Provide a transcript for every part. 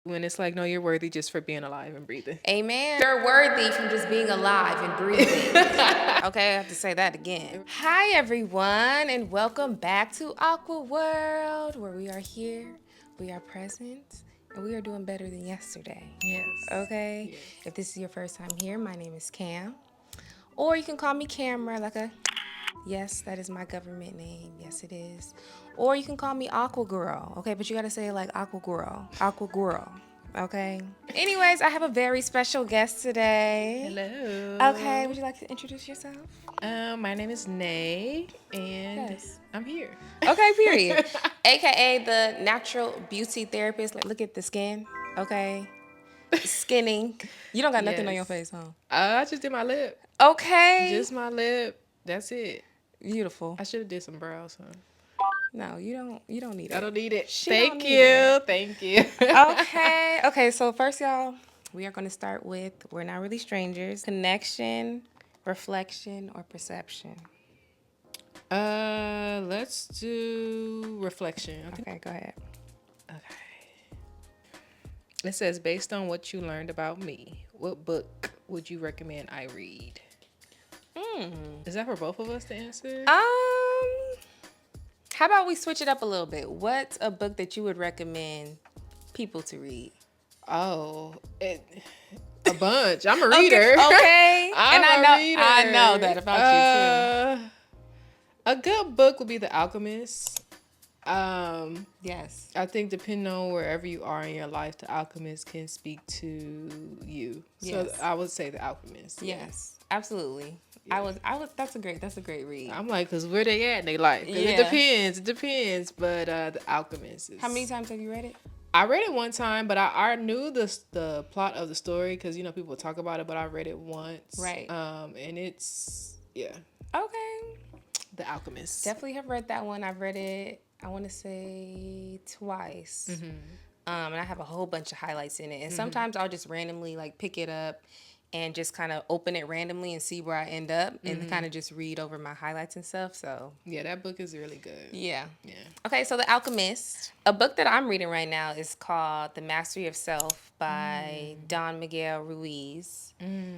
When it's like, no, you're worthy just for being alive and breathing. Amen. You're worthy from just being alive and breathing. Okay, I have to say that again. Hi, everyone, and welcome back to Aquaworld, where we are here, we are present, and we are doing better than yesterday. Yes. Okay? Yes. If this is your first time here, my name is Cam. Or you can call me Camera, yes, that is my government name. Yes, it is. Or you can call me Aqua Girl. Okay, but you gotta say it like Aqua Girl. Aqua Girl. Okay. Anyways, I have a very special guest today. Hello. Okay, would you like to introduce yourself? My name is Nay, and Yes. I'm here. Okay, period. AKA the natural beauty therapist. Like, look at the skin. Okay. Skinning. You don't got nothing on your Yes. face, huh? I just did my lip. Okay. Just my lip. That's it. Beautiful. I should have did some brows, huh? No, you don't need it. I don't need it. She Thank don't you. need it. Thank you. Okay. Okay, so first, y'all, we are going to start with we're not really strangers. Connection, reflection, or perception. Let's do reflection. Okay, go ahead. Okay. It says, based on what you learned about me, what book would you recommend I read? Is that for both of us to answer? How about we switch it up a little bit? What's a book that you would recommend people to read? A bunch. I'm a reader. Okay. I'm And a reader. I know that about you too. A good book would be The Alchemist. Yes. I think depending on wherever you are in your life, The Alchemist can speak to you. Yes. So I would say The Alchemist. Yes. Absolutely. Yeah. That's a great read. I'm like, because where they at in their life? 'Cause Yeah. It depends. But The Alchemist is... How many times have you read it? I read it one time, but I knew the plot of the story because, you know, people talk about it, but I read it once. Right. And it's, yeah, Okay. The Alchemist. Definitely have read that one. I've read it, I want to say twice. And I have a whole bunch of highlights in it. And sometimes I'll just randomly like pick it up and just kind of open it randomly and see where I end up and kind of just read over my highlights and stuff. So Yeah, that book is really good. yeah. Yeah. Okay, so The Alchemist. A book that I'm reading right now is called The Mastery of Self by Don Miguel Ruiz.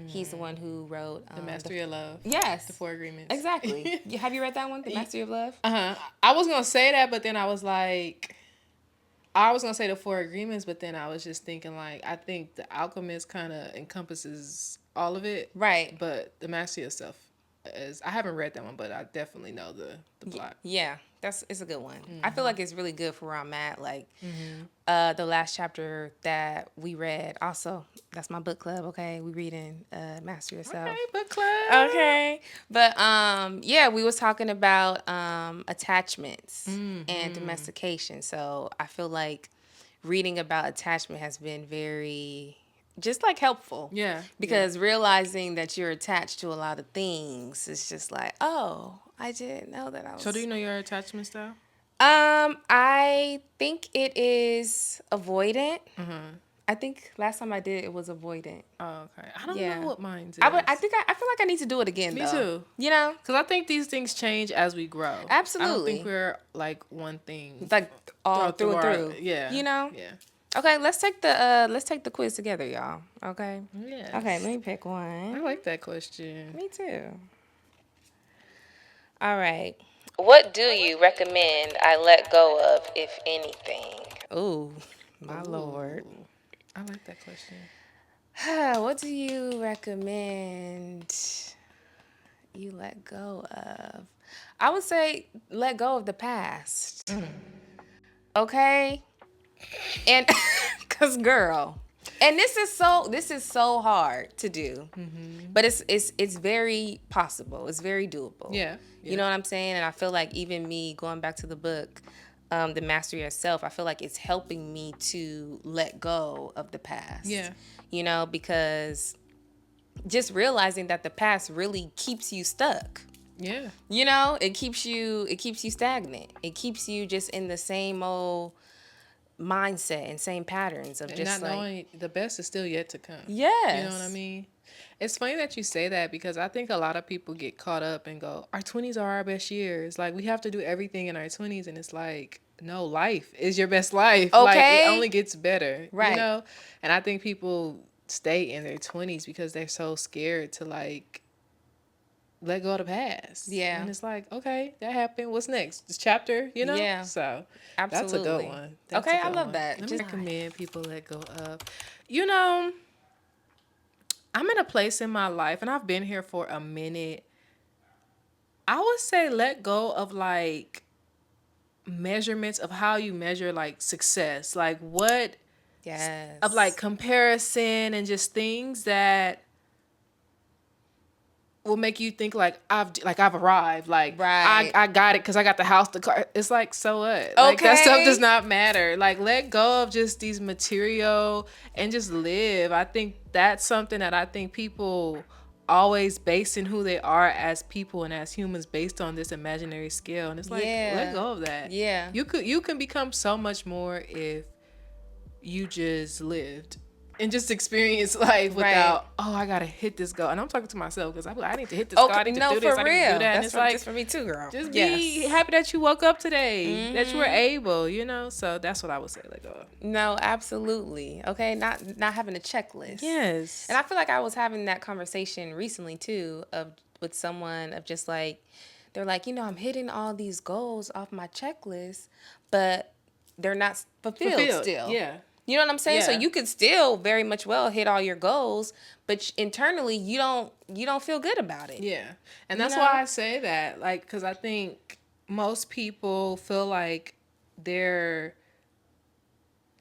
He's the one who wrote The Mastery of Love. Yes. The Four Agreements. Exactly. Have you read that one, The Mastery of Love? I was going to say that, but then I was like... I was going to say The Four Agreements, but then I was just thinking, like, I think The Alchemist kind of encompasses all of it. Right. But The Mastery of Self is... I haven't read that one, but I definitely know the plot. Yeah, it's a good one. I feel like it's really good for where I'm at. Like the last chapter that we read, also that's my book club. Okay, we reading Master Yourself. Okay, book club. Okay, but yeah, we was talking about attachments and domestication. So I feel like reading about attachment has been very just like helpful. Yeah. Because realizing that you're attached to a lot of things is just like, oh, I didn't know that I was. So do you know your attachment style? I think it is avoidant. I think last time I did it was avoidant. Oh, okay. I don't Yeah. know what mine is. I feel like I need to do it again. Me though. too. You know, Because I think these things change as we grow. Absolutely. I don't think we're like one thing. it's like all through and through. Yeah. You know. Yeah. Okay, let's take the quiz together, y'all. Okay. Yes. Okay, let me pick I one. like that question. Me too. All right. What do you recommend I let go of, if anything? Oh, my Lord. I like that question. What do you recommend you let go of? I would say let go of the past. Okay? And cuz girl, and this is so hard to do. But it's very possible. It's very doable. Yeah. You know what I'm saying? And I feel like even me going back to the book, The Mastery of Self, I feel like it's helping me to let go of the past. Yeah. You know, because just realizing that the past really keeps you stuck. Yeah. You know, it keeps you stagnant. It keeps you just in the same old mindset and same patterns of And just not like knowing the best is still yet to come. yes. You know what I mean? It's funny that you say that because I think a lot of people get caught up and go, our 20s are our best years. Like, we have to do everything in our 20s. And it's like, no, life is your best life. Like, it Okay. only gets better, you Right. know? And I think people stay in their 20s because they're so scared to, like, let go of the past. Yeah. And it's like, okay, that happened. What's next? This chapter, you know? Yeah. So that's a good Absolutely. one. That's Okay, a I good love one. that. Let me Just recommend people let go of. You know, I'm in a place in my life, and I've been here for a minute. I would say let go of, like, measurements of how you measure, like, success. Like, what of, like, yes. comparison and just things that will make you think like I've arrived, like Right. I got it because I got the house, the car. It's like, so what? Like, that stuff does Okay. not matter. Like, let go of just these material and just live. I think that's something that I think people always basing who they are as people and as humans based on this imaginary scale, and it's like, let Yeah. go of that. Yeah. You can become so much more if you just lived and just experience life Right. without, oh, I gotta hit this goal. And I'm talking to myself because I'm like, I need to hit this goal. Okay. I need to No, do this. for I need to do real. that. And That's it's for like, just for me too, girl. just be Yes. happy that you woke up today, that you were Mm-hmm. able, you know? So that's what I would say, let go of. No, absolutely. Okay, not having a checklist. Yes. And I feel like I was having that conversation recently too of with someone of just like they're like, I'm hitting all these goals off my checklist, but they're not fulfilled Fulfilled. still. Yeah. You know what I'm saying? So Yeah. you could still very much well hit all your goals, but internally you don't feel good about it. Yeah. And You that's know? why I say that, like, because I think most people feel like they're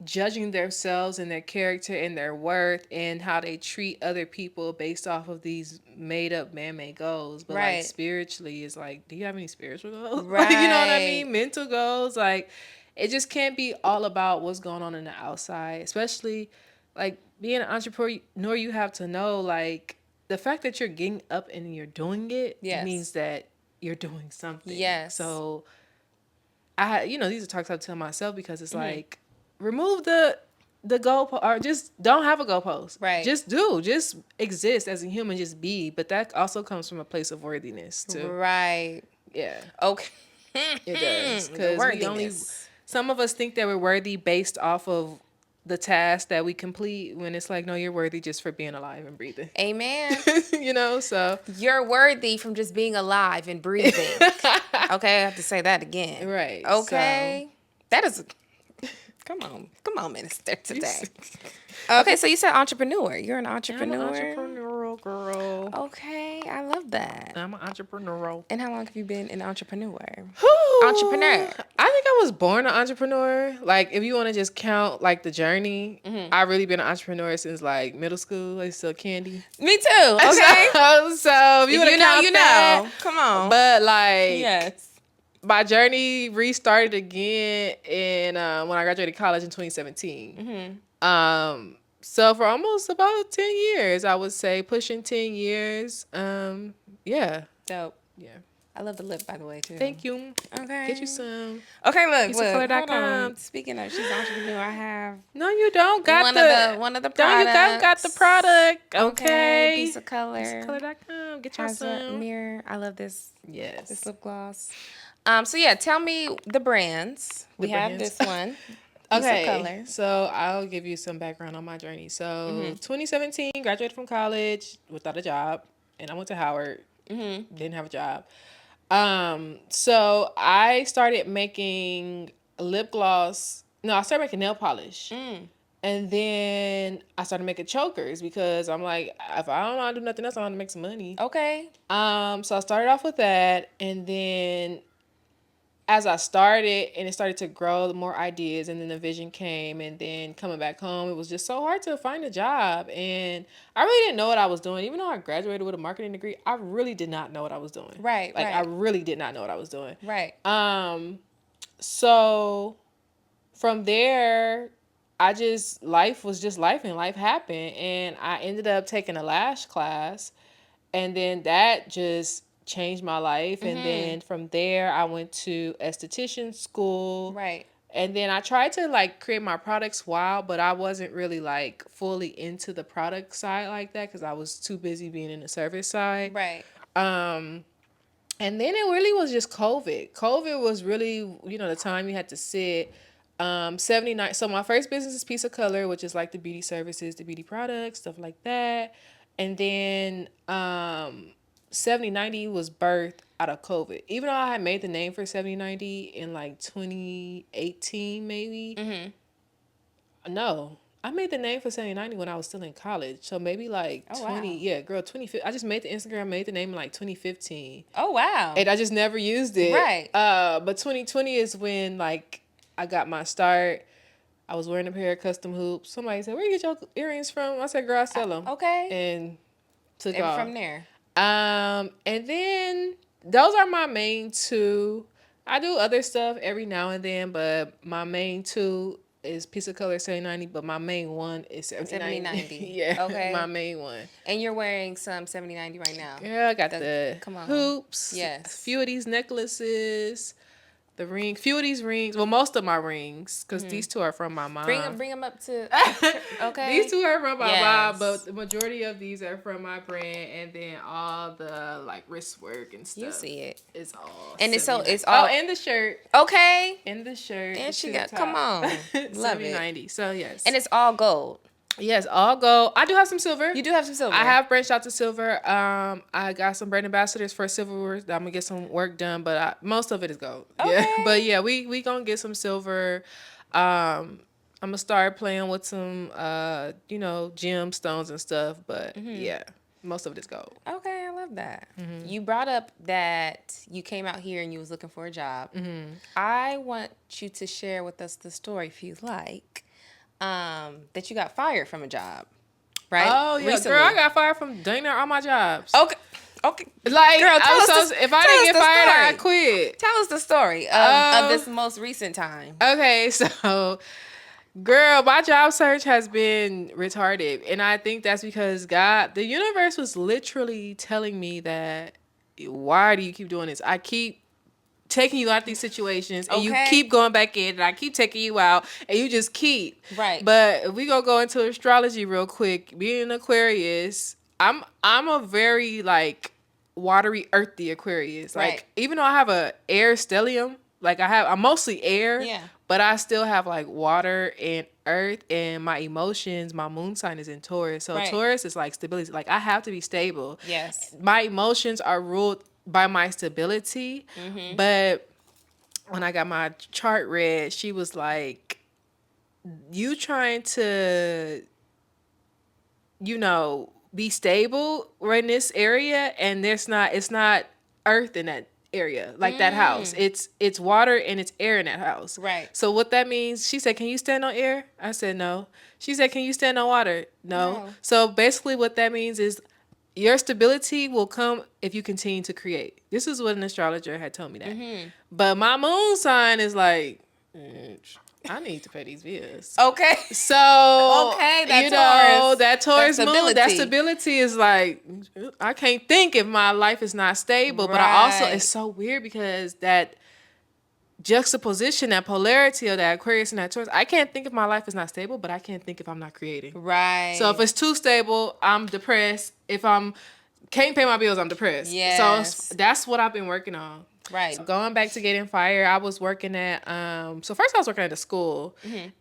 judging themselves and their character and their worth and how they treat other people based off of these made up man-made goals. But like, Right. spiritually, it's like, do you have any spiritual goals? Right. Like, you know what I mean? Mental goals. Like, it just can't be all about what's going on in the outside. Especially like being an entrepreneur, you have to know, like, the fact that you're getting up and you're doing it Yes. means that you're doing something. Yes. So these are talks I tell myself because it's Mm-hmm. like, remove the goalpost, or just don't have a goalpost. Right. Just exist as a human, just be. But that also comes from a place of worthiness too. Right. Yeah, Okay. it does, The because some of us think that we're worthy based off of the task that we complete, when it's like, no, you're worthy just for being alive and breathing. Amen. So You're worthy from just being alive and breathing. Okay, I have to say that again. Right. Okay. That is come on, minister today. Okay, so you said entrepreneur. You're an entrepreneur. I'm an entrepreneurial girl. Okay, I love that. I'm an entrepreneurial. And how long have you been an entrepreneur? Whew. Entrepreneur. I think I was born an entrepreneur. Like, if you want to just count, like, the journey, I've really been an entrepreneur since, like, middle school. I used to sell candy. Me too. Okay. So if you want to count that, Come on. but like, yes. my journey restarted again in when I graduated college in 2017. So for almost about 10 years, I would say, pushing 10 years. Yeah. Dope. Yeah. I love the lip, by the way, too. Thank you. Okay. Get you some. Okay, look. Pieceofcolor.com. Hold on. Speaking of, she's an entrepreneur. I have No, you don't. Got one of the Don't products. you got the product? Okay. Piece of color. Pieceofcolor.com. Get you Has a some. mirror. I love this. Yes. This lip gloss. So yeah, tell me the brands. We have brands. this one. Okay, Piece of color. so I'll give you some background on my journey. So 2017, graduated from college without a job, and I went to Howard. Didn't have a job. So I started making lip gloss. No, I started making nail polish. And then I started making chokers because I'm like, if I don't want to do nothing else, I want to make some money. Okay. So I started off with that, and then as I started and it started to grow, the more ideas, and then the vision came, and then coming back home, it was just so hard to find a job. And I really didn't know what I was doing. Even though I graduated with a marketing degree, I really did not know what I was doing. Right, Like, right. I really did not know what I was doing. Right. So from there, life was just life, and life happened. And I ended up taking a lash class, and then that just changed my life. And then from there, I went to esthetician school. Right. And then I tried to, like, create my products but I wasn't really, like, fully into the product side like that because I was too busy being in the service side. Right. And then it really was just COVID. COVID was really, the time you had to sit. 79. So my first business is Piece of Color, which is like the beauty services, the beauty products, stuff like that. And then 7090 was birthed out of COVID. Even though I had made the name for 7090 in like 2018, maybe. No, I made the name for 7090 when I was still in college. So maybe like Oh, 20, wow. yeah, girl, 2015. I just made the Instagram, made the name in like 2015. Oh, wow. And I just never used it. Right. But 2020 is when like I got my start. I was wearing a pair of custom hoops. Somebody said, "Where you get your earrings from?" I said, "Girl, I sell them." Okay. And took And off. from there. And then those are my main two. I do other stuff every now and then, but my main two is Piece of Color 7090, but my main one is 7090. 7090. Yeah, Okay. my main one. And you're wearing some 7090 right now. Yeah, I got the come on. hoops. Yes. A few of these necklaces. The ring, few of these rings. Well, most of my rings, because these two are from my mom. Bring them up to. Okay. These two are from my Yes. mom, but the majority of these are from my brand, and then all the like wrist work and stuff. You see it. It's all. And it's 70. all. Oh, and the shirt. Okay. And the shirt. And the she tube got. top. Come on. Love 7090. it. So yes. And it's all gold. Yes, all gold. I do have some silver. You do have some silver. I have branched out to silver. I got some brand ambassadors for silverware that I'm gonna get some work done, but most of it is gold. Okay. Yeah, but yeah, we gonna get some silver. I'm gonna start playing with some gemstones and stuff, but yeah, most of it is gold. Okay, I love that. You brought up that you came out here and you was looking for a job. I want you to share with us the story, if you like, that you got fired from a job, right? Oh yeah, Recently. girl, I got fired from dang near all my jobs. Okay. Like, Girl, if I didn't get fired, I quit. Tell us the story of this most recent time. Okay, so, girl, my job search has been retarded. And I think that's because the universe was literally telling me that, why do you keep doing this? I keep taking you out of these situations and you keep going back in and I keep taking you out and you just keep. Right. But we gonna go into astrology real quick. Being an Aquarius, I'm a very like watery, earthy Aquarius. Like, Right. even though I have a air stellium, like I'm mostly air. Yeah. But I still have like water and earth, and my emotions, my moon sign is in Taurus. So Right. Taurus is like stability. Like, I have to be stable. Yes. My emotions are ruled by my stability. But when I got my chart read, she was like, you trying to, be stable in this area, and it's not earth in that area, like that house. It's water and it's air in that house. Right. So what that means, she said, can you stand on air? I said, no. She said, can you stand on water? No. So basically what that means is your stability will come if you continue to create. This is what an astrologer had told me that. But my moon sign is like, I need to pay these bills. Okay. So, that that Taurus that moon, that stability. stability is like, I can't think if my life is not stable. But I also, Right. it's so weird because that juxtaposition, that polarity of that Aquarius and that Taurus, I can't think if my life is not stable, but I can't think if I'm not creating. Right. So if it's too stable, I'm depressed. If can't pay my bills, I'm depressed. Yes. So that's what I've been working on. Right. So going back to getting fired, I was working at so first I was working at a school,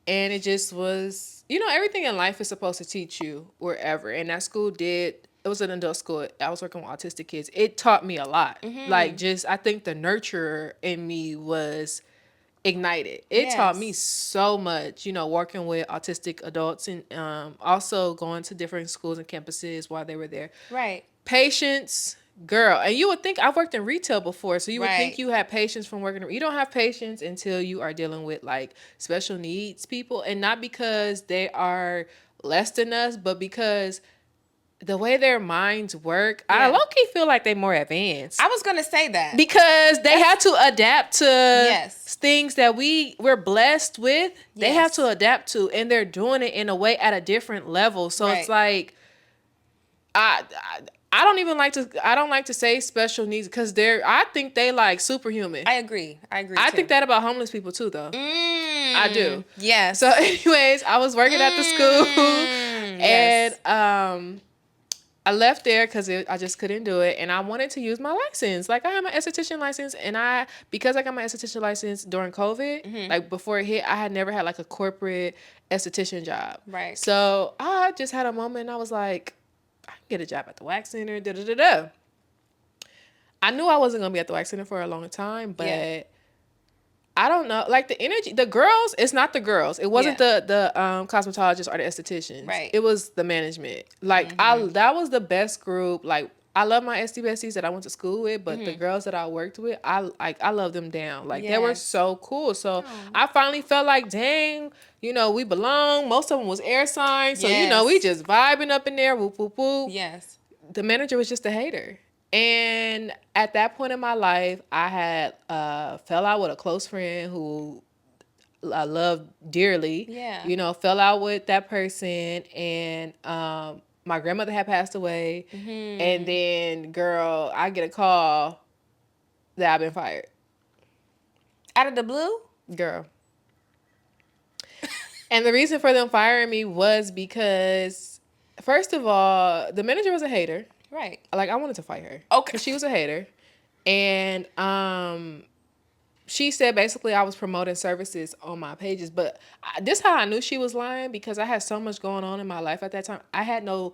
and it just was, everything in life is supposed to teach you wherever, and that school did. It was an adult school. I was working with autistic kids. It taught me a lot. Like, just, I think the nurturer in me was ignited. It taught me so much, working with autistic adults, and also going to different schools and campuses while they were there. Right. Patience, girl. And you would think, I've worked in retail before, so you would Right. think you had patience from working. You don't have patience until you are dealing with like special needs people, and not because they are less than us, but because the way their minds work, I low-key feel like they're more advanced. I was gonna say that Because they have to adapt to Yes. things that we're blessed with. They Yes. have to adapt to, and they're doing it in a way at a different level. So it's like, I don't like to say special needs, because I think they like superhuman. I agree. I too. think that about homeless people too, though. I do. Yes. So anyways, I was working at the school, Yes. and I left there because I just couldn't do it, and I wanted to use my license. Like I have my esthetician license, and because I got my esthetician license during COVID, like before it hit, I had never had like a corporate esthetician job. Right. So I just had a moment, and I was like, I can get a job at the wax center. Da da da da. I knew I wasn't gonna be at the wax center for a long time, but Yeah. I don't know. Like the energy, the girls, it's not the girls. It wasn't Yeah. the cosmetologists or the estheticians. Right. It was the management. Like I that was the best group. Like I love my SD besties that I went to school with, but the girls that I worked with, I love them down. Like they were Yes. so cool. So Oh. I finally felt like, dang, we belong. Most of them was air signs, so we Yes. just vibing up in there. Whoop whoop whoop. Yes. The manager was just a hater. And at that point in my life, I had fell out with a close friend who I loved dearly. Yeah. Fell out with that person, and my grandmother had passed away. And then, girl, I get a call that I've been fired. Out of the blue? Girl. And the reason for them firing me was because, first of all, the manager was a hater. Right. Like I wanted to fight her. Okay. Because she was a hater. And she said basically I was promoting services on my pages, but this how I knew she was lying, because I had so much going on in my life at that time. I had no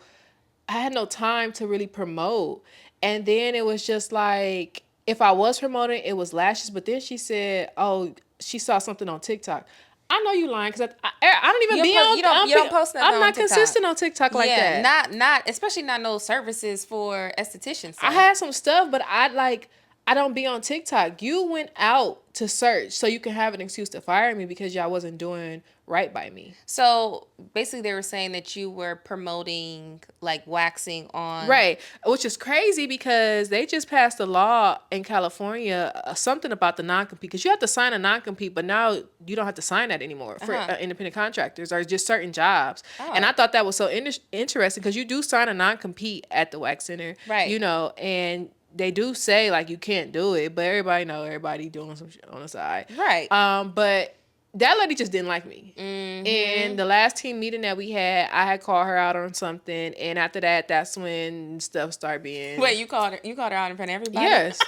time to really promote. And then it was just like, if I was promoting, it was lashes. But then she said, oh, she saw something on TikTok. I know you lying, because I don't even be on. You don't post nothing I'm on not TikTok. consistent on TikTok like that. Not especially not no services for estheticians. I had some stuff, but I don't be on TikTok. You went out to search so you can have an excuse to fire me because y'all wasn't doing right by me. So basically they were saying that you were promoting like waxing on. Right. Which is crazy because they just passed a law in California, something about the non-compete, because you have to sign a non-compete, but now you don't have to sign that anymore for independent contractors or just certain jobs. Oh. And I thought that was so interesting, because you do sign a non-compete at the wax center. Right. And they do say like you can't do it, but everybody doing some shit on the side. Right. But that lady just didn't like me. And the last team meeting that we had, I had called her out on something, and after that, that's when stuff started being. Wait, you called her out in front of everybody? Yes.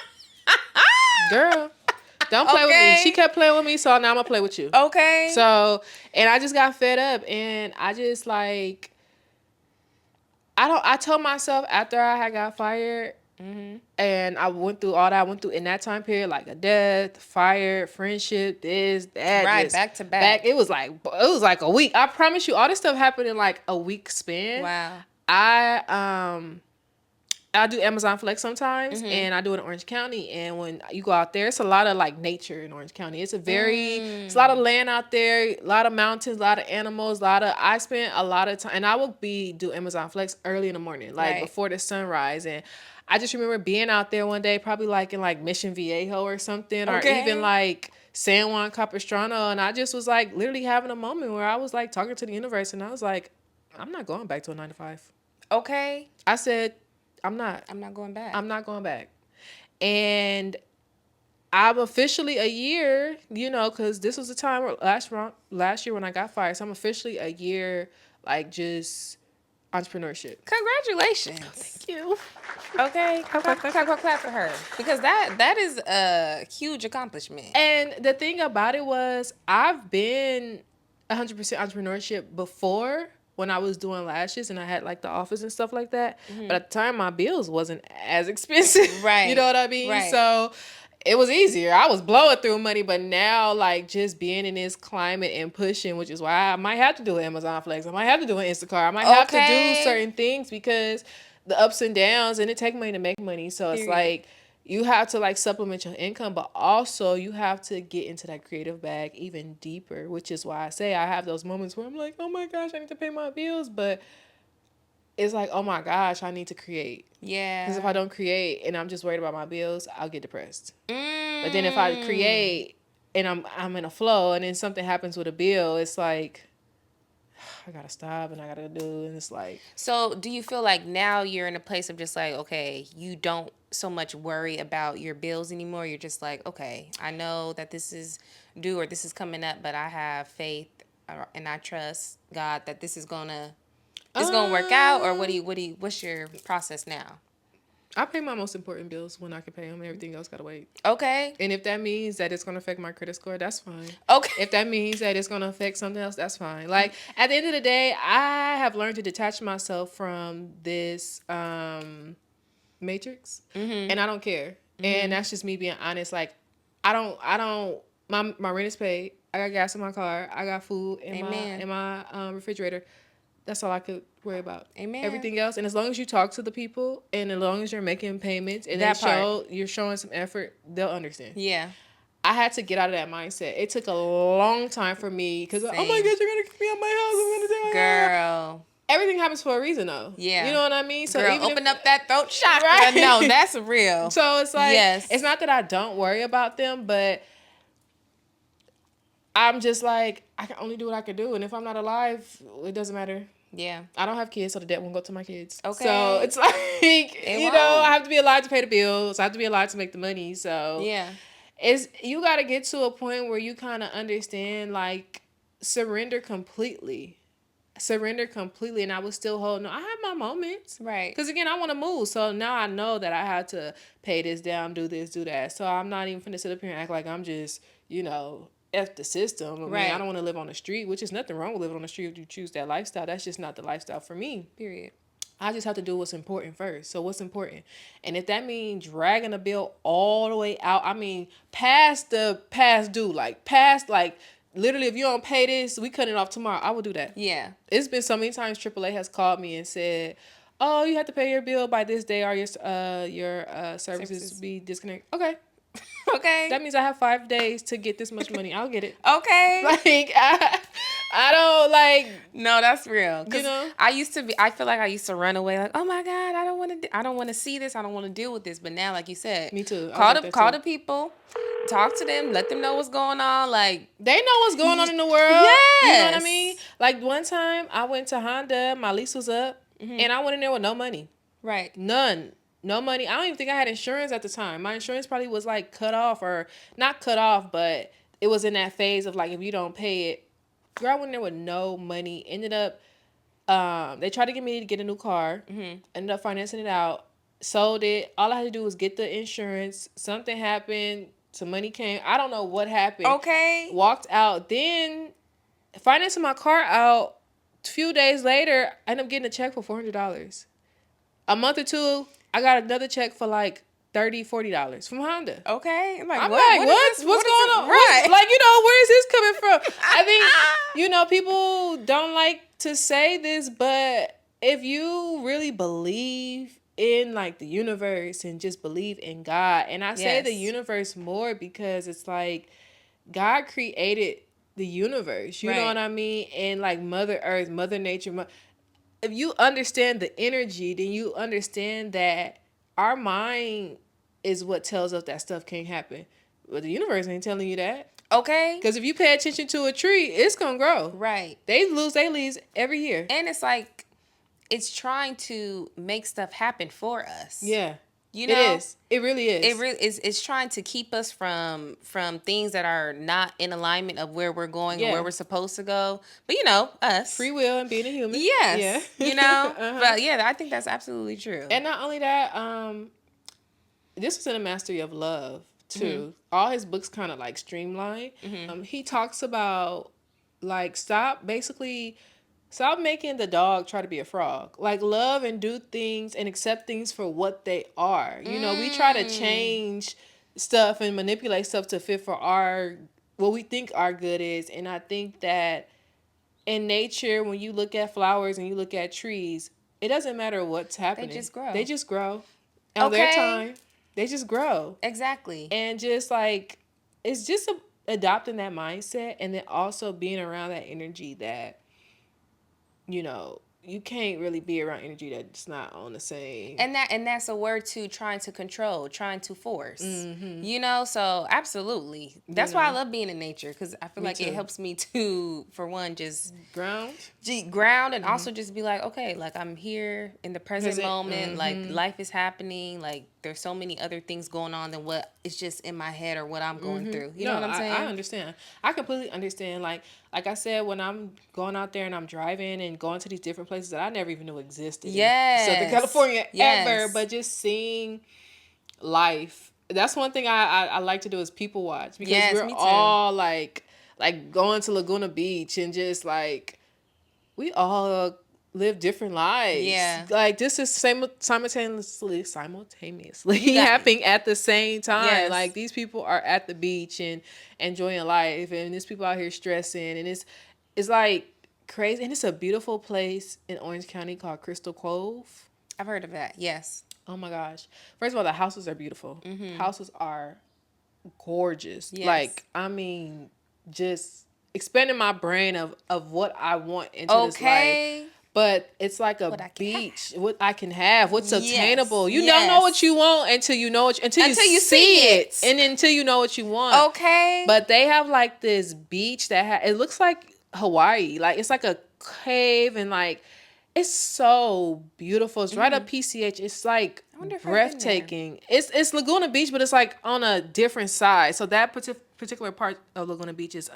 Girl, don't play with me. She kept playing with me, so now I'm gonna play with you. Okay. So, and I just got fed up, and I just like, I told myself after I had got fired, and I went through all that I went through in that time period, like a death, fire, friendship, this, that. Right, just back to back. It was like a week. I promise you, all this stuff happened in like a week span. Wow. I do Amazon Flex sometimes, and I do it in Orange County. And when you go out there, it's a lot of like nature in Orange County. It's a lot of land out there, a lot of mountains, a lot of animals, I spent a lot of time, and I would do Amazon Flex early in the morning, like before the sunrise. And I just remember being out there one day, probably like in like Mission Viejo or something, or even like San Juan Capistrano. And I just was like literally having a moment where I was like talking to the universe, and I was like, I'm not going back to a 9 to 5. Okay. I said, I'm not going back. I'm not going back. And I'm officially a year, because this was the time last year when I got fired. So I'm officially a year, like just entrepreneurship. Congratulations. Thank you. Okay. Clap for her. Because that is a huge accomplishment. And the thing about it was, I've been 100% entrepreneurship before, when I was doing lashes and I had like the office and stuff like that. But at the time, my bills wasn't as expensive. Right. You know what I mean? Right. So it was easier. I was blowing through money, but now like just being in this climate and pushing, which is why I might have to do an Amazon Flex. I might have to do an Instacart. I might have to do certain things, because the ups and downs, and it takes money to make money. So it's like, you have to like supplement your income, but also you have to get into that creative bag even deeper, which is why I say I have those moments where I'm like, oh my gosh, I need to pay my bills. But it's like, oh my gosh, I need to create. Yeah. Because if I don't create and I'm just worried about my bills, I'll get depressed. But then if I create and I'm in a flow, and then something happens with a bill, it's like, I gotta stop and I gotta do, and it's like. So do you feel like now you're in a place of just like, okay, you don't so much worry about your bills anymore? You're just like, okay, I know that this is due or this is coming up, but I have faith and I trust God that this is gonna It's gonna work out, or what's your process now? I pay my most important bills when I can pay them. Everything else gotta wait. Okay. And if that means that it's gonna affect my credit score, that's fine. Okay. If that means that it's gonna affect something else, that's fine. Like at the end of the day, I have learned to detach myself from this matrix, and I don't care. And that's just me being honest. Like I don't. My rent is paid. I got gas in my car. I got food in Amen. my refrigerator. That's all I could worry about. Amen. Everything else, and as long as you talk to the people, and as long as you're making payments, and That you're showing some effort, they'll understand. Yeah. I had to get out of that mindset. It took a long time for me because oh my Same. God, you're gonna kick me out my house. I'm gonna take my house. Girl. Everything happens for a reason, though. Yeah. You know what I mean? So Girl, even open if, up that throat chakra. Right. No, that's real. So it's like, Yes. it's not that I don't worry about them, but I'm just like, I can only do what I can do. And if I'm not alive, it doesn't matter. Yeah. I don't have kids, so the debt won't go to my kids. Okay. So it's like, It you won't. know, I have to be alive to pay the bills. I have to be alive to make the money. So Yeah. you got to get to a point where you kind of understand, like, surrender completely. And I was still holding on. I have my moments. Right. Because, again, I want to move. So now I know that I have to pay this down, do this, do that. So I'm not even finna sit up here and act like I'm just, F the system. I mean, Right. I don't want to live on the street, which is nothing wrong with living on the street if you choose that lifestyle. That's just not the lifestyle for me. Period. I just have to do what's important first. So what's important? And if that means dragging a bill all the way out, I mean, past due, like literally, if you don't pay this, we cut it off tomorrow. I will do that. Yeah. It's been so many times AAA has called me and said, "Oh, you have to pay your bill by this day, or your services will be disconnected." Okay. Okay. That means I have 5 days to get this much money. I'll get it. Okay. Like I don't like. No, that's real. You know? I feel like I used to run away like, oh my God, I don't want to see this. I don't want to deal with this. But now, like you said, Me too. Call the people, talk to them, let them know what's going on. Like, they know what's going on in the world. Yes. You know what I mean? Like one time I went to Honda, my lease was up, and I went in there with no money. Right. None. No money. I don't even think I had insurance at the time. My insurance probably was like cut off, or not cut off, but it was in that phase of like, if you don't pay it. Girl, I went in there with no money. Ended up, they tried to get me to get a new car. Ended up financing it out. Sold it. All I had to do was get the insurance. Something happened. Some money came. I don't know what happened. Okay. Walked out. Then financing my car out. A few days later, I ended up getting a check for $400. A month or two, I got another check for like $30-$40 from Honda. Okay. I'm like, I'm what? like, what's going on? Right. Like, where is this coming from? I think, people don't like to say this, but if you really believe in like the universe and just believe in God, and I say the universe more because it's like God created the universe, you know what I mean? And like Mother Earth, Mother Nature, if you understand the energy, then you understand that our mind is what tells us that stuff can't happen. But the universe ain't telling you that. Okay. Because if you pay attention to a tree, it's going to grow. Right. They lose their leaves every year. And it's like, it's trying to make stuff happen for us. Yeah. You know? It is. It really is. It really is. It's trying to keep us from things that are not in alignment of where we're going and where we're supposed to go. But us. Free will and being a human. Yes. Yeah. But yeah, I think that's absolutely true. And not only that, this was in a Mastery of Love too. All his books kind of like streamline. He talks about like stop making the dog try to be a frog. Like love and do things and accept things for what they are. We try to change stuff and manipulate stuff to fit for what we think our good is. And I think that in nature, when you look at flowers and you look at trees, it doesn't matter what's happening. They just grow. On their time. They just grow. Exactly. And just like, it's just adopting that mindset, and then also being around that energy that, you can't really be around energy that's not on the same. And that's a word too, trying to control, trying to force. So absolutely. That's why I love being in nature, because I feel like it helps me to, for one, just ground and also just be like, okay, like I'm here in the present moment, like life is happening, like there's so many other things going on than what is just in my head or what I'm going through. You know No, what I'm I saying? understand. I completely understand. Like I said, when I'm going out there and I'm driving and going to these different places that I never even knew existed in Southern Yes. California ever, Yes. but just seeing life. That's one thing I like to do is people watch because Yes, we're me too. all like going to Laguna Beach and just like we all live different lives. Yeah. Like this is simultaneously You got happening at the same time. yes. Like these people are at the beach and enjoying life, and there's people out here stressing, and it's like crazy. And it's a beautiful place in Orange County called Crystal Cove. I've heard of that. Yes. Oh my gosh! First of all, the houses are beautiful. Houses are gorgeous. Yes. Like I mean, just expanding my brain of what I want into this life. Okay. But it's like What a I can beach. What I can have, what's Yes. obtainable. You don't know what Yes. you want until you know it, until Until you you see see it, it. and until you know what you want. Okay. But they have like this beach that it looks like Hawaii. Like it's like a cave and like it's so beautiful. It's right up PCH. It's like wonder if I've been there. breathtaking. It's Laguna Beach, but it's like on a different side. So that particular part of Laguna Beach is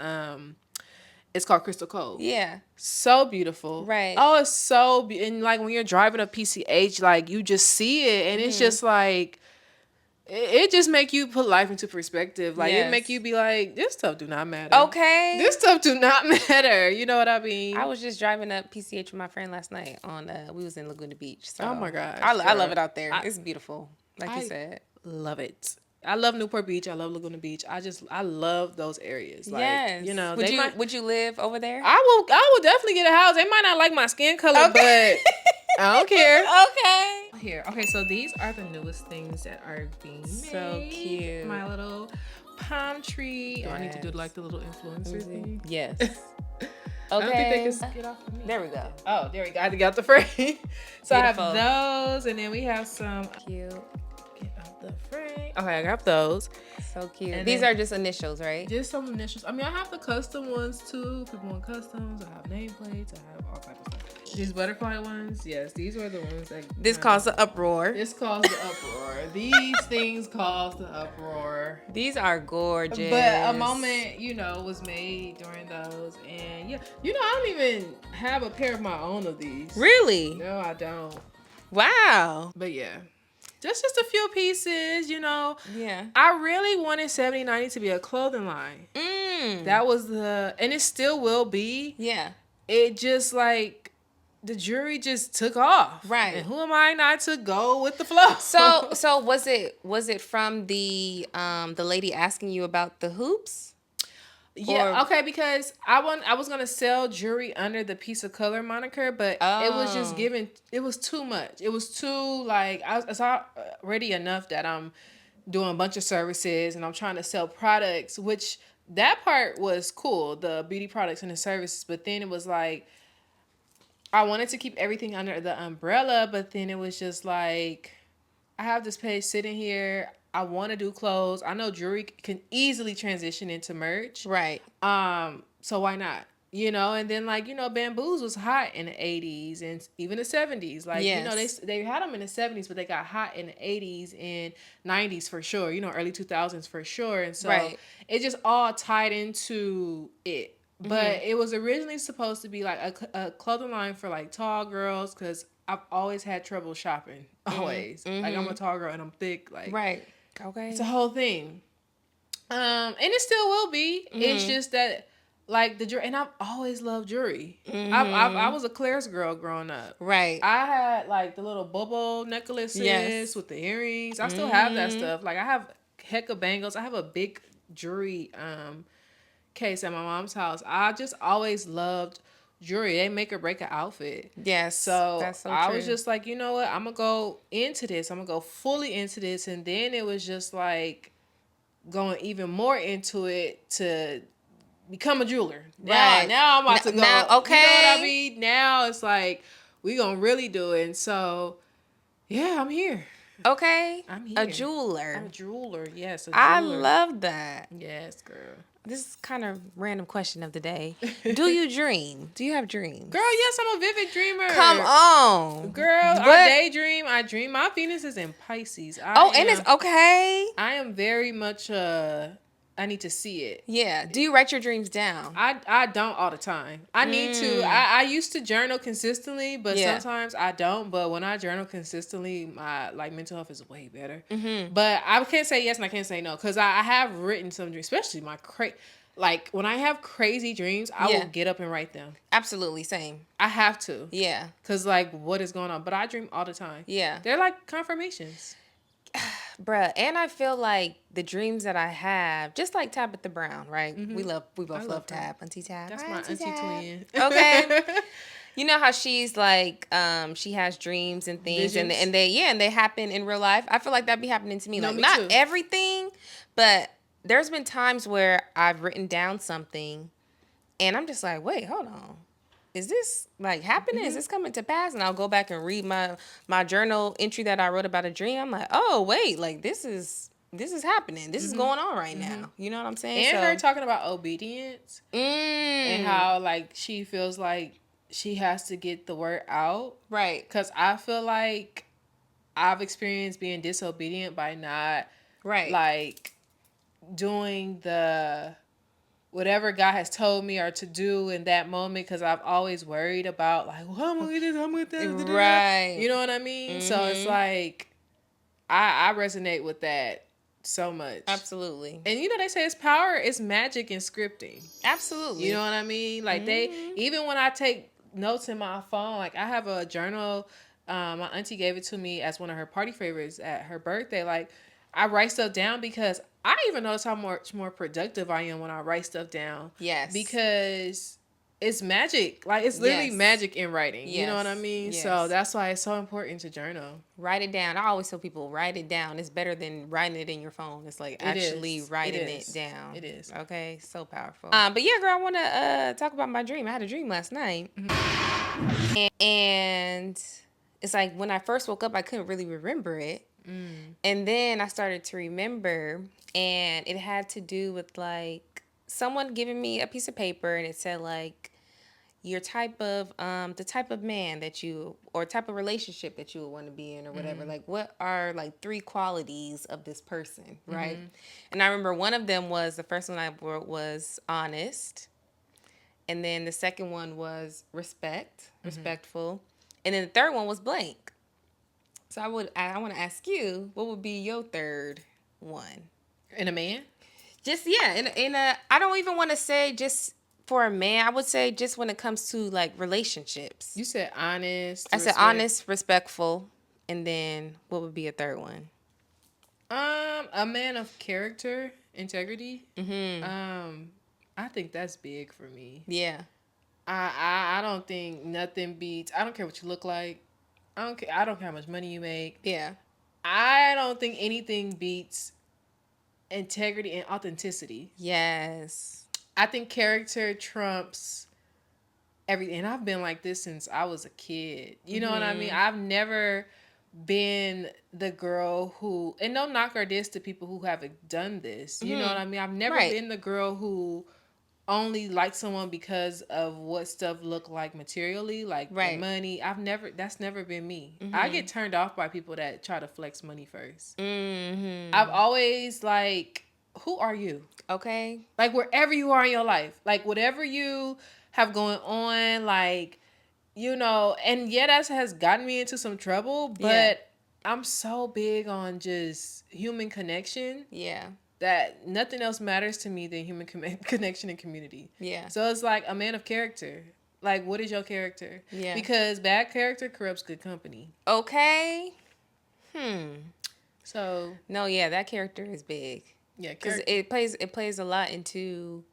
it's called Crystal Cove. Yeah. So beautiful. Right. Oh, it's so and like when you're driving up PCH, like you just see it and it's just like it just make you put life into perspective. Like it make Yes. you be like, this stuff do not matter. Okay. This stuff do not matter. You know what I mean? I was just driving up PCH with my friend last night we was in Laguna Beach. So Oh my gosh, I love girl. it out there. It's beautiful. Like I you said. love it. I love Newport Beach. I love Laguna Beach. I love those areas. Like, Yes. you know, Would you live over there? I will definitely get a house. They might not like my skin color, but I don't care. Okay. Here, okay, so these are the newest things that are being So made. cute. My little palm tree. Oh, I need to do Yes. like the little influencer thing. Yes. I don't think they Okay. can get off of me. There we go. Oh, there we go. I got the frame. So Beautiful. I have those, and then we have some. Cute. Get out the frame. Okay, I got those. So cute. And These then- are just initials, right? Just some initials. I mean, I have the custom ones too. People want customs. I have nameplates. I have all types of stuff. These butterfly ones, yes, these are the ones that. This caused the uproar. This caused the uproar. These things caused the uproar. These are gorgeous. But a moment, was made during those, and yeah, I don't even have a pair of my own of these. Really? No, I don't. Wow. But yeah, just a few pieces. Yeah. I really wanted 7090 to be a clothing line. That was and it still will be. Yeah. It just like the jury just took off. Right. And who am I not to go with the flow? So was it from the lady asking you about the hoops? Yeah, Or- okay, because I was gonna sell jewelry under the piece of color moniker, but it was just it was too much. It was too like it's already enough that I'm doing a bunch of services and I'm trying to sell products, which that part was cool, the beauty products and the services, but then it was like I wanted to keep everything under the umbrella, but then it was just like I have this page sitting here. I want to do clothes. I know jewelry can easily transition into merch. Right. So why not? And then bamboos was hot in the 80s and even the 70s. Like, Yes. they had them in the 70s, but they got hot in the 80s and 90s for sure. Early 2000s for sure. And so Right. it just all tied into it. But it was originally supposed to be like a clothing line for like tall girls because I've always had trouble shopping. Always. Like I'm a tall girl and I'm thick. Like Right. Okay. it's a whole thing. And it still will be. It's just that like the jewelry, and I've always loved jewelry. I was a Claire's girl growing up. Right. I had like the little bobo necklaces Yes. with the earrings. I still have that stuff. Like I have heck of bangles. I have a big jewelry case at my mom's house. I just always loved jewelry. They make or break an outfit. Yes. So, that's so I true. was just like, you know what? I'm going to go into this. I'm going to go fully into this. And then it was just like going even more into it to become a jeweler. Right. Now I'm about to go. Now, okay. You know what I mean? Now it's like, we going to really do it. And so, yeah, I'm here. Okay. I'm A here. jeweler. I'm a jeweler. Yes, a jeweler. I love that. Yes, girl. this is kind of random question of the day. Do you dream? Do you have dreams? Girl, yes, I'm a vivid dreamer. Come on. Girl, I daydream. I dream. My Venus is in Pisces. And it's okay. I am very much I need to see it. Yeah. Do you write your dreams down? I don't all the time. I need to. I used to journal consistently, but sometimes I don't. But when I journal consistently, my mental health is way better. Mm-hmm. But I can't say yes and I can't say no because I have written some dreams, especially my when I have crazy dreams, I will get up and write them. Absolutely, same. I have to. Yeah. Because what is going on? But I dream all the time. Yeah. They're like confirmations. Bruh, and I feel like the dreams that I have, just like Tabitha Brown, right? Mm-hmm. We both love Tab, Auntie Tab. That's my Auntie twin. Okay. You know how she's like, she has dreams and things, and they happen in real life. I feel like that be happening to me. No, like me not too. everything, but there's been times where I've written down something, and I'm just like, wait, hold on. Is this like happening? Mm-hmm. Is this coming to pass? And I'll go back and read my journal entry that I wrote about a dream. I'm like, oh wait, like this is happening. This is going on right now. You know what I'm saying? And her talking about obedience and how like she feels like she has to get the word out. Right. Because I feel like I've experienced being disobedient by not like doing the whatever God has told me or to do in that moment, because I've always worried about like, well, I'm gonna do this, I'm gonna do that. Right. You know what I mean? Mm-hmm. So it's like I resonate with that so much. Absolutely. And they say it's power, it's magic in scripting. Absolutely. You know what I mean? Like they even when I take notes in my phone, like I have a journal. My auntie gave it to me as one of her party favorites at her birthday. Like I write stuff down because I even notice how much more productive I am when I write stuff down. Yes. Because it's magic. Like it's literally magic in writing. Yes. You know what I mean? Yes. So that's why it's so important to journal. Write it down. I always tell people write it down. It's better than writing it in your phone. It's like actually writing it down. It is. Okay. So powerful. But yeah, girl, I want to talk about my dream. I had a dream last night. Mm-hmm. And it's like when I first woke up, I couldn't really remember it. And then I started to remember, and it had to do with like someone giving me a piece of paper, and it said like your type of the type of man that you or type of relationship that you would want to be in or whatever. Like what are like 3 qualities of this person, right? And I remember one of them was, the first one I wrote was honest, and then the second one was respectful, and then the third one was blank. So I want to ask you, what would be your third one? In a man? Just, yeah. In a, I don't even want to say just for a man. I would say just when it comes to like relationships. You said honest. I said honest, respectful. And then what would be a third one? A man of character, integrity. I think that's big for me. Yeah. I don't think nothing beats, I don't care what you look like. I don't care how much money you make. Yeah. I don't think anything beats integrity and authenticity. Yes. I think character trumps everything. And I've been like this since I was a kid. You know what I mean? I've never been the girl who, and no knock or diss to people who haven't done this. You know what I mean? I've never been the girl who only like someone because of what stuff look like materially, like money. That's never been me. I get turned off by people that try to flex money first. I've always like, who are you? Okay. Like wherever you are in your life, like whatever you have going on, like, and that has gotten me into some trouble, but I'm so big on just human connection. Yeah. That nothing else matters to me than human connection and community. Yeah. So it's like a man of character. Like, what is your character? Yeah. Because bad character corrupts good company. Okay. So. No, yeah, that character is big. Yeah. Because it plays a lot into,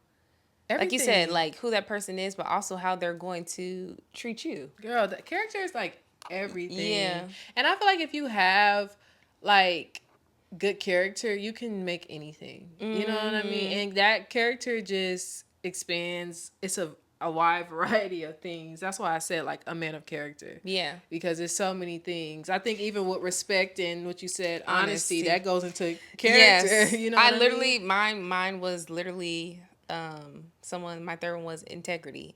everything. Like you said, like who that person is, but also how they're going to treat you. Girl, the character is like everything. Yeah. And I feel like if you have like good character, you can make anything. You know what I mean? And that character just expands. It's a wide variety of things. That's why I said like a man of character. Yeah. Because there's so many things. I think even with respect and what you said, honesty that goes into character. Yes. You know what I literally, mean? Mine was literally someone. My third one was integrity,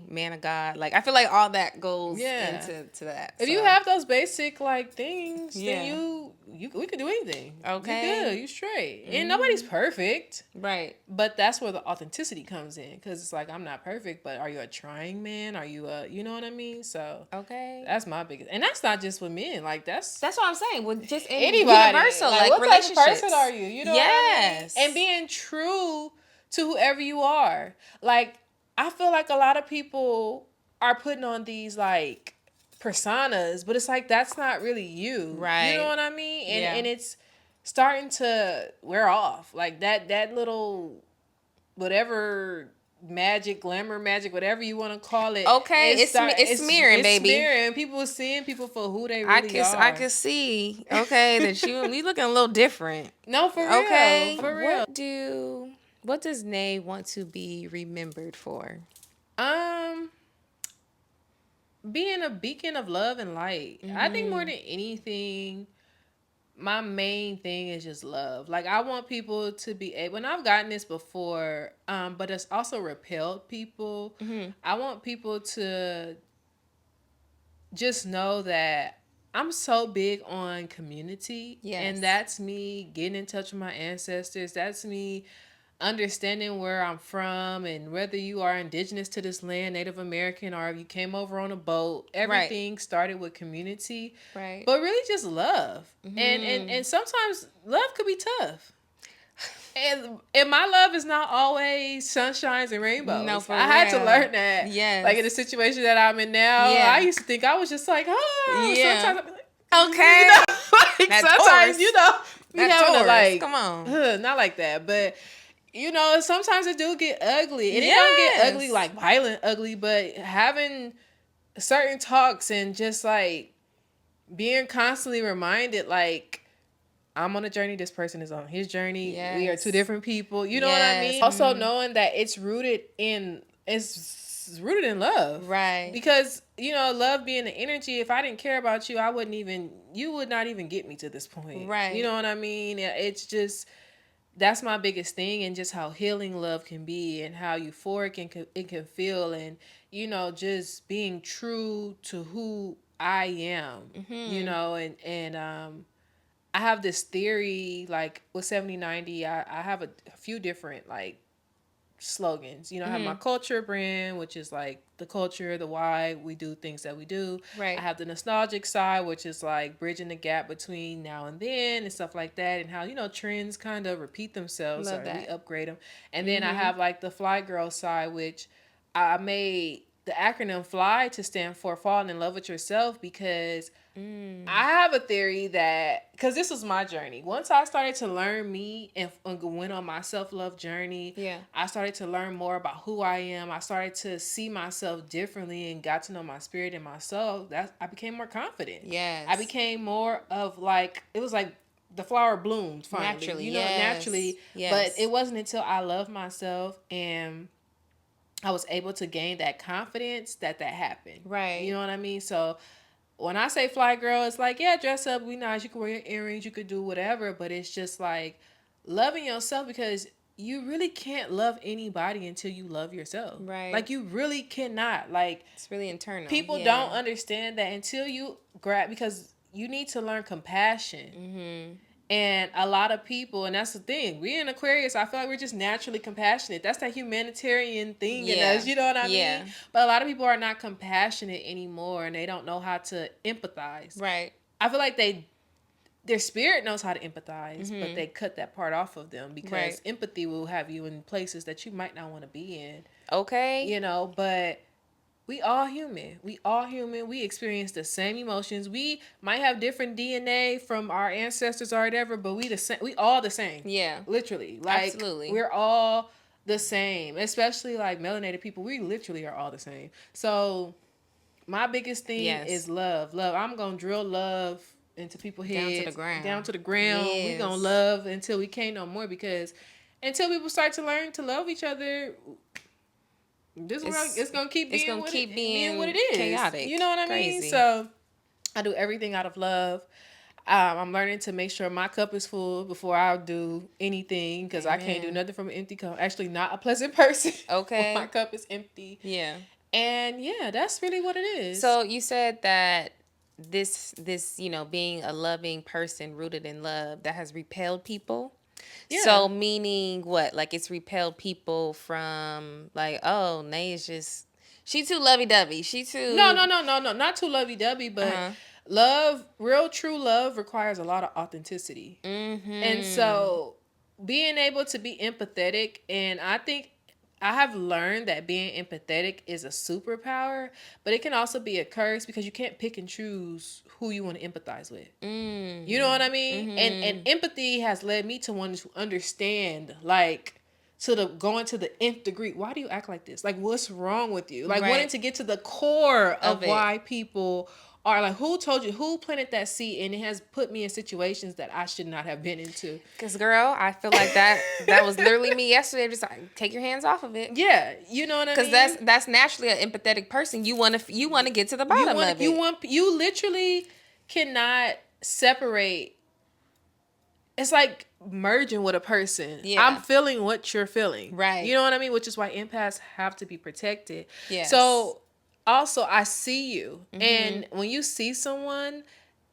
man of God. Like I feel like all that goes Yeah. into that. If So, you have those basic like things, Yeah. then you we can do anything. Okay. You good. You straight. And nobody's perfect. right. But that's where the authenticity comes in, because it's like, I'm not perfect, but are you a trying man? Are you you know what I mean? So Okay. that's my biggest, and that's not just with men. Like that's what I'm saying. With just anybody. universal, Like what type of relationships. person are you? You know what I mean? Yes. And being true to whoever you are. Like I feel like a lot of people are putting on these like personas, but it's like that's not really you. Right. You know what I mean? And Yeah. and it's starting to wear off. Like that little whatever magic, glamour magic, whatever you want to call it. Okay, it's smearing, baby. It's smearing. People seeing people for who they really are. I can see. Okay, that you looking a little different. No, for real. Okay, For real. What does Nay want to be remembered for? Being a beacon of love and light. I think more than anything, my main thing is just love. Like I want people to be able, and I've gotten this before, but it's also repelled people. I want people to just know that I'm so big on community. Yes. And that's me getting in touch with my ancestors. That's me understanding where I'm from, and whether you are indigenous to this land, Native American, or if you came over on a boat, everything started with community. Right. But really just love. And sometimes love could be tough. And my love is not always sunshines and rainbows. No, for I had to real. learn that. Yes. Like in the situation that I'm in now, Yeah. I used to think I was just like, oh, Yeah. sometimes I'd be like, Okay. you know, like That sometimes, Taurus. you know, we That having to Taurus. like, Come on. not like that, but you know, sometimes it do get ugly, and it don't get ugly like violent ugly, but having certain talks and just like being constantly reminded, like, I'm on a journey, this person is on his journey. Yes. We are two different people. You know what I mean? Also knowing that it's rooted in love. Right. Because, you know, love being the energy, if I didn't care about you, you would not even get me to this point. Right. You know what I mean? It's just, that's my biggest thing, and just how healing love can be, and how euphoric it can feel, and, you know, just being true to who I am, you know, and I have this theory, like with 7090, I have a few different like slogans. You know, I have my culture brand, which is like the culture, the why we do things that we do. Right. I have the nostalgic side, which is like bridging the gap between now and then and stuff like that, and how, you know, trends kind of repeat themselves. Love or that. we upgrade them. And then I have like the fly girl side, which I made the acronym FLY to stand for falling in love with yourself, because I have a theory that, because this was my journey. Once I started to learn me and went on my self-love journey, I started to learn more about who I am. I started to see myself differently and got to know my spirit and my soul. I became more confident. Yes. I became more of like, it was like the flower bloomed finally. Naturally, you know, naturally. Yes. But it wasn't until I loved myself and I was able to gain that confidence that happened. Right. You know what I mean? So when I say fly girl, it's like, yeah, dress up, we nice, you can wear your earrings, you could do whatever, but it's just like loving yourself, because you really can't love anybody until you love yourself. Right. Like you really cannot. Like It's really internal. people don't understand that until you because you need to learn compassion. And a lot of people, and that's the thing, we in Aquarius, I feel like we're just naturally compassionate. That's that humanitarian thing in us, you know what I mean? But a lot of people are not compassionate anymore, and they don't know how to empathize. Right. I feel like their spirit knows how to empathize, but they cut that part off of them, because empathy will have you in places that you might not want to be in. Okay. You know, but we all human. We experience the same emotions. We might have different DNA from our ancestors or whatever, but we all the same. Yeah. Literally. Like, absolutely. We're all the same. Especially like melanated people. We literally are all the same. So my biggest thing is love. Love. I'm gonna drill love into people's heads. Down to the ground. Yes. We gonna love until we can't no more, because until people start to learn to love each other, it's gonna keep being what it is. Chaotic. You know what I mean? So I do everything out of love. I'm learning to make sure my cup is full before I do anything because I can't do Amen. nothing from an empty cup. Actually, not a pleasant person when my Okay. cup is empty. Yeah. And yeah, that's really what it is. So you said that this being a loving person rooted in love that has repelled people. Yeah. So meaning what? Like it's repelled people from like, oh, Nay is just she too lovey dovey. She No, too no, no, no, no. Not too lovey dovey, but uh-huh. love, real true love requires a lot of authenticity. And Mm-hmm. so being able to be empathetic, and I think I have learned that being empathetic is a superpower, but it can also be a curse because you can't pick and choose who you want to empathize with. You know what I mean? And Mm-hmm. empathy has led me to wanting to understand, like, to the going to the nth degree. Why do you act like this? Like, what's wrong with you? Like, wanting Right. to get to the core Of of it. why people are like, who told you, who planted that seed, and it has put me in situations that I should not have been into. Cause girl, I feel like that was literally me yesterday. Just like take your hands off of it. Yeah, you know what I Cause mean. that's naturally an empathetic person. You wanna get to the bottom of it. You literally cannot separate. It's like merging with a person. I'm Yeah. feeling what you're feeling. Right. You know what I mean? Which is why empaths have to be protected. Yes. So also I see you. Mm-hmm. And when you see someone,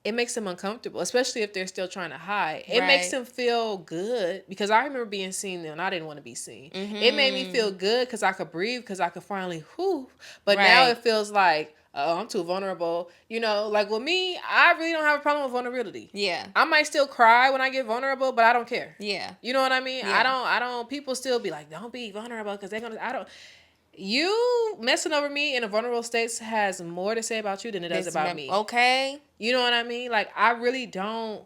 it makes them uncomfortable, especially if they're still trying to hide. It makes Right. them feel good because I remember being seen and I didn't want to be seen. It made me feel Mm-hmm. good because I could breathe because I could finally whoo. But now Right. it feels like, oh, I'm too vulnerable. You know, like with me, I really don't have a problem with vulnerability. Yeah. I might still cry when I get vulnerable, but I don't care. Yeah. You know what I mean? Yeah. I don't, people still be like, don't be vulnerable because they're going to, I don't, you messing over me in a vulnerable state has more to say about you than it does about me. Okay. You know what I mean? Like, I really don't.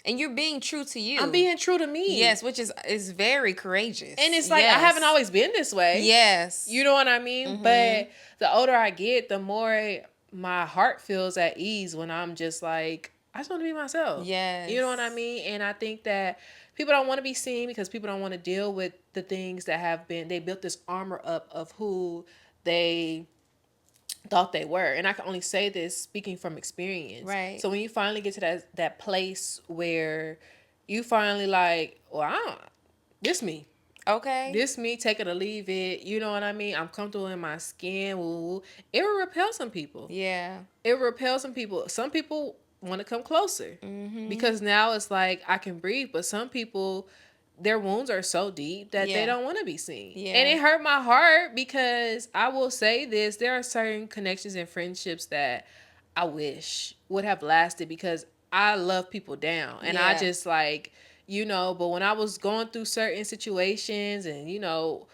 And you're being true to I'm you. being true to me. Yes, which is very courageous. And it's like, I haven't Yes. always been this way. Yes. You know what I mean? Mm-hmm. But the older I get, the more my heart feels at ease when I'm just like, I just want to be myself. Yes. You know what I mean? And I think that people don't want to be seen because people don't want to deal with the things that have been, they built this armor up of who they thought they were. And I can only say this speaking from experience. Right. So when you finally get to that place where you finally like, well, this me. Okay. This me, take it or leave it. You know what I mean? I'm comfortable in my skin. Woo. It will repel some people. Yeah. It will repel some people. Some people want to come closer Mm-hmm. because now it's like I can breathe. But some people, their wounds are so deep that they Yeah. don't want to be seen. Yeah. And it hurt my heart because I will say this, there are certain connections and friendships that I wish would have lasted because I love people down. And I Yeah. just like, you know, but when I was going through certain situations and, you know,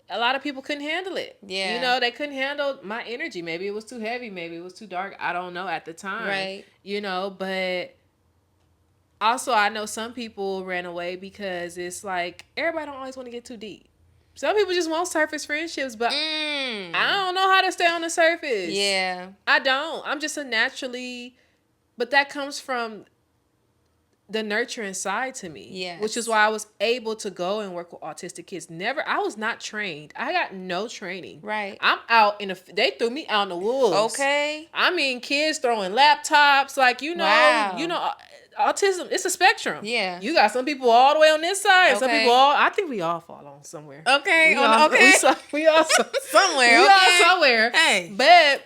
a lot of people couldn't handle it. Yeah. You know, they couldn't handle my energy. Maybe it was too heavy. Maybe it was too dark. I don't know at the time. Right. You know, but also I know some people ran away because it's like everybody don't always want to get too deep. Some people just want surface friendships, but I don't know how to stay on the surface. Yeah. I don't. I'm just a naturally, but that comes from the nurturing side to me. Yes. Which is why I was able to go and work with autistic kids. I was not trained. I got no training. Right. I'm out they threw me out in the wolves. Okay. I mean, kids throwing laptops, like, Wow. autism, it's a spectrum. Yeah. You got some people all the way on this side. Some Okay. people I think we all fall on somewhere. Okay. We all, Okay. we all Somewhere. we Okay. all somewhere. Hey. But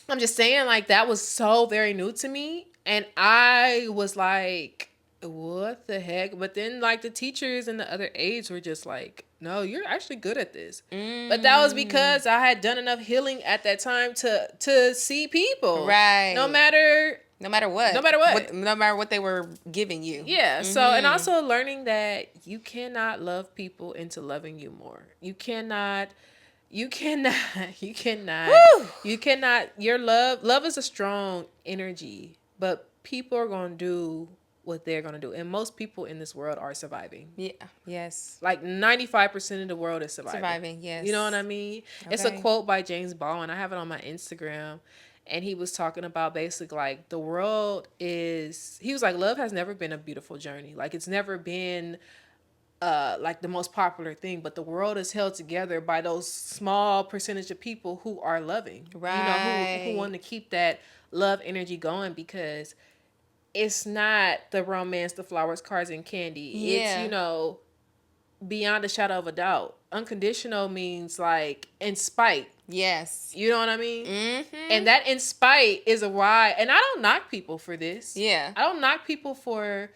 I'm just saying, like, that was so very new to me. And I was like, what the heck? But then, like, the teachers and the other aides were just like, no, you're actually good at this. But that was because I had done enough healing at that time to see people. Right. No matter what. No matter what. No matter what they were giving you. Yeah. So, and also learning that you cannot love people into loving you more. You cannot, your love is a strong energy, but people are going to do what they're going to do. And most people in this world are surviving. Yeah. Yes. Like 95% of the world is surviving. Yes. You know what I mean? Okay. It's a quote by James Baldwin. I have it on my Instagram. And he was talking about basically like he was like, love has never been a beautiful journey. Like it's never been like the most popular thing, but the world is held together by those small percentage of people who are loving. Right. You know, who want to keep that love energy going because it's not the romance, the flowers, cards, and candy. It's, Yeah. beyond a shadow of a doubt. Unconditional means like in spite. Yes. You know what I mean? Mm-hmm. And that in spite is a why. And I don't knock people for this. Yeah. I don't knock people for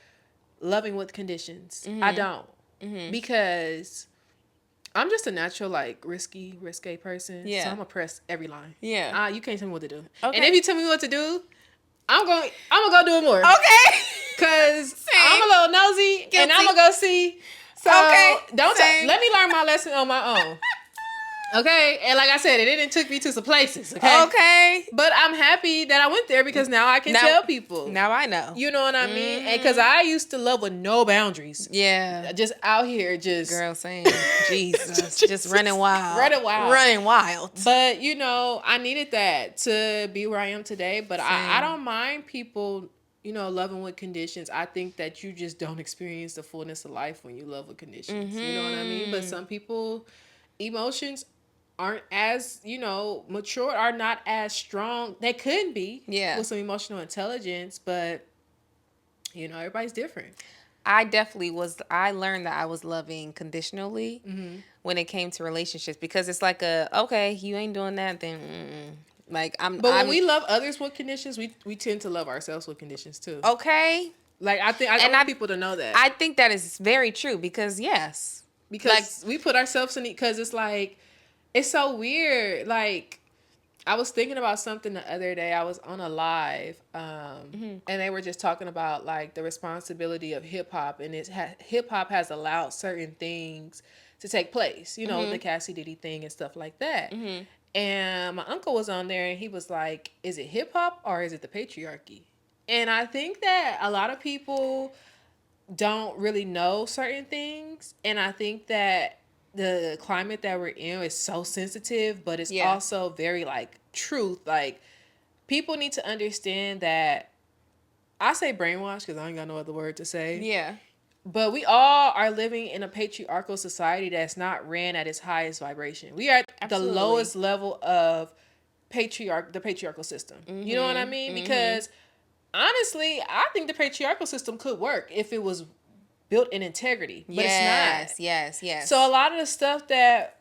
loving with conditions. I Mm-hmm. don't. Mm-hmm. Because I'm just a natural, like, risque person. So Yeah. I'm going to press every line. Yeah. You can't tell me what to do. Okay. And if you tell me what to do, I'm going to go do it more. Okay. Because I'm a little nosy. Guilty. And I'm going to go see. So Okay. let me learn my lesson on my own. Okay, and like I said, it didn't took me to some places. Okay, Okay. but I'm happy that I went there because now I can tell people. Now I know. You know what I mean? And because I used to love with no boundaries. Yeah. Just out here, just girl saying Jesus, just running wild, running wild. But I needed that to be where I am today. But I don't mind people, loving with conditions. I think that you just don't experience the fullness of life when you love with conditions. Mm-hmm. You know what I mean? But some people, emotions aren't as, mature, are not as strong. They could be with some emotional intelligence, but, everybody's different. I learned that I was loving conditionally when it came to relationships because it's like okay, you ain't doing that, then like But when we love others with conditions, we tend to love ourselves with conditions too. Okay. Like I want people to know that. I think that is very true because because we put ourselves in it because it's like, it's so weird. Like, I was thinking about something the other day. I was on a live, and they were just talking about like the responsibility of hip hop, and hip hop has allowed certain things to take place. The Cassie Diddy thing and stuff like that. And my uncle was on there, and he was like, "Is it hip hop or is it the patriarchy?" And I think that a lot of people don't really know certain things, and I think that the climate that we're in is so sensitive, but it's also very like truth. Like, people need to understand that, I say brainwash because I ain't got no other word to say. Yeah. But we all are living in a patriarchal society that's not ran at its highest vibration. We are at the lowest level of the patriarchal system. You know what I mean? Because honestly, I think the patriarchal system could work if it was built in integrity, but it's not. Yes. So a lot of the stuff that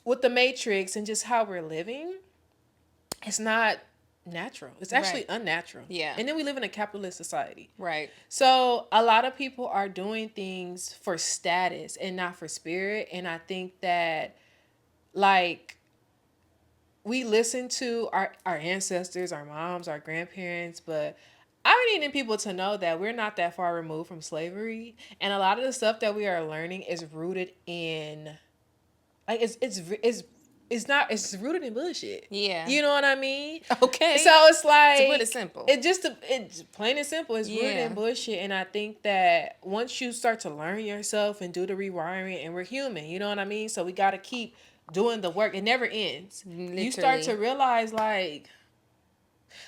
with the Matrix and just how we're living, it's not natural. It's actually unnatural. Yeah. And then we live in a capitalist society. Right. So a lot of people are doing things for status and not for spirit. And I think that, like, we listen to our ancestors, our moms, our grandparents, but I'm needing people to know that we're not that far removed from slavery, and a lot of the stuff that we are learning is rooted in, like, it's rooted in bullshit. Yeah, you know what I mean. Okay, so it's like, to put it simple, it's plain and simple. It's rooted in bullshit, and I think that once you start to learn yourself and do the rewiring, and we're human, you know what I mean. So we got to keep doing the work. It never ends. Literally. You start to realize, like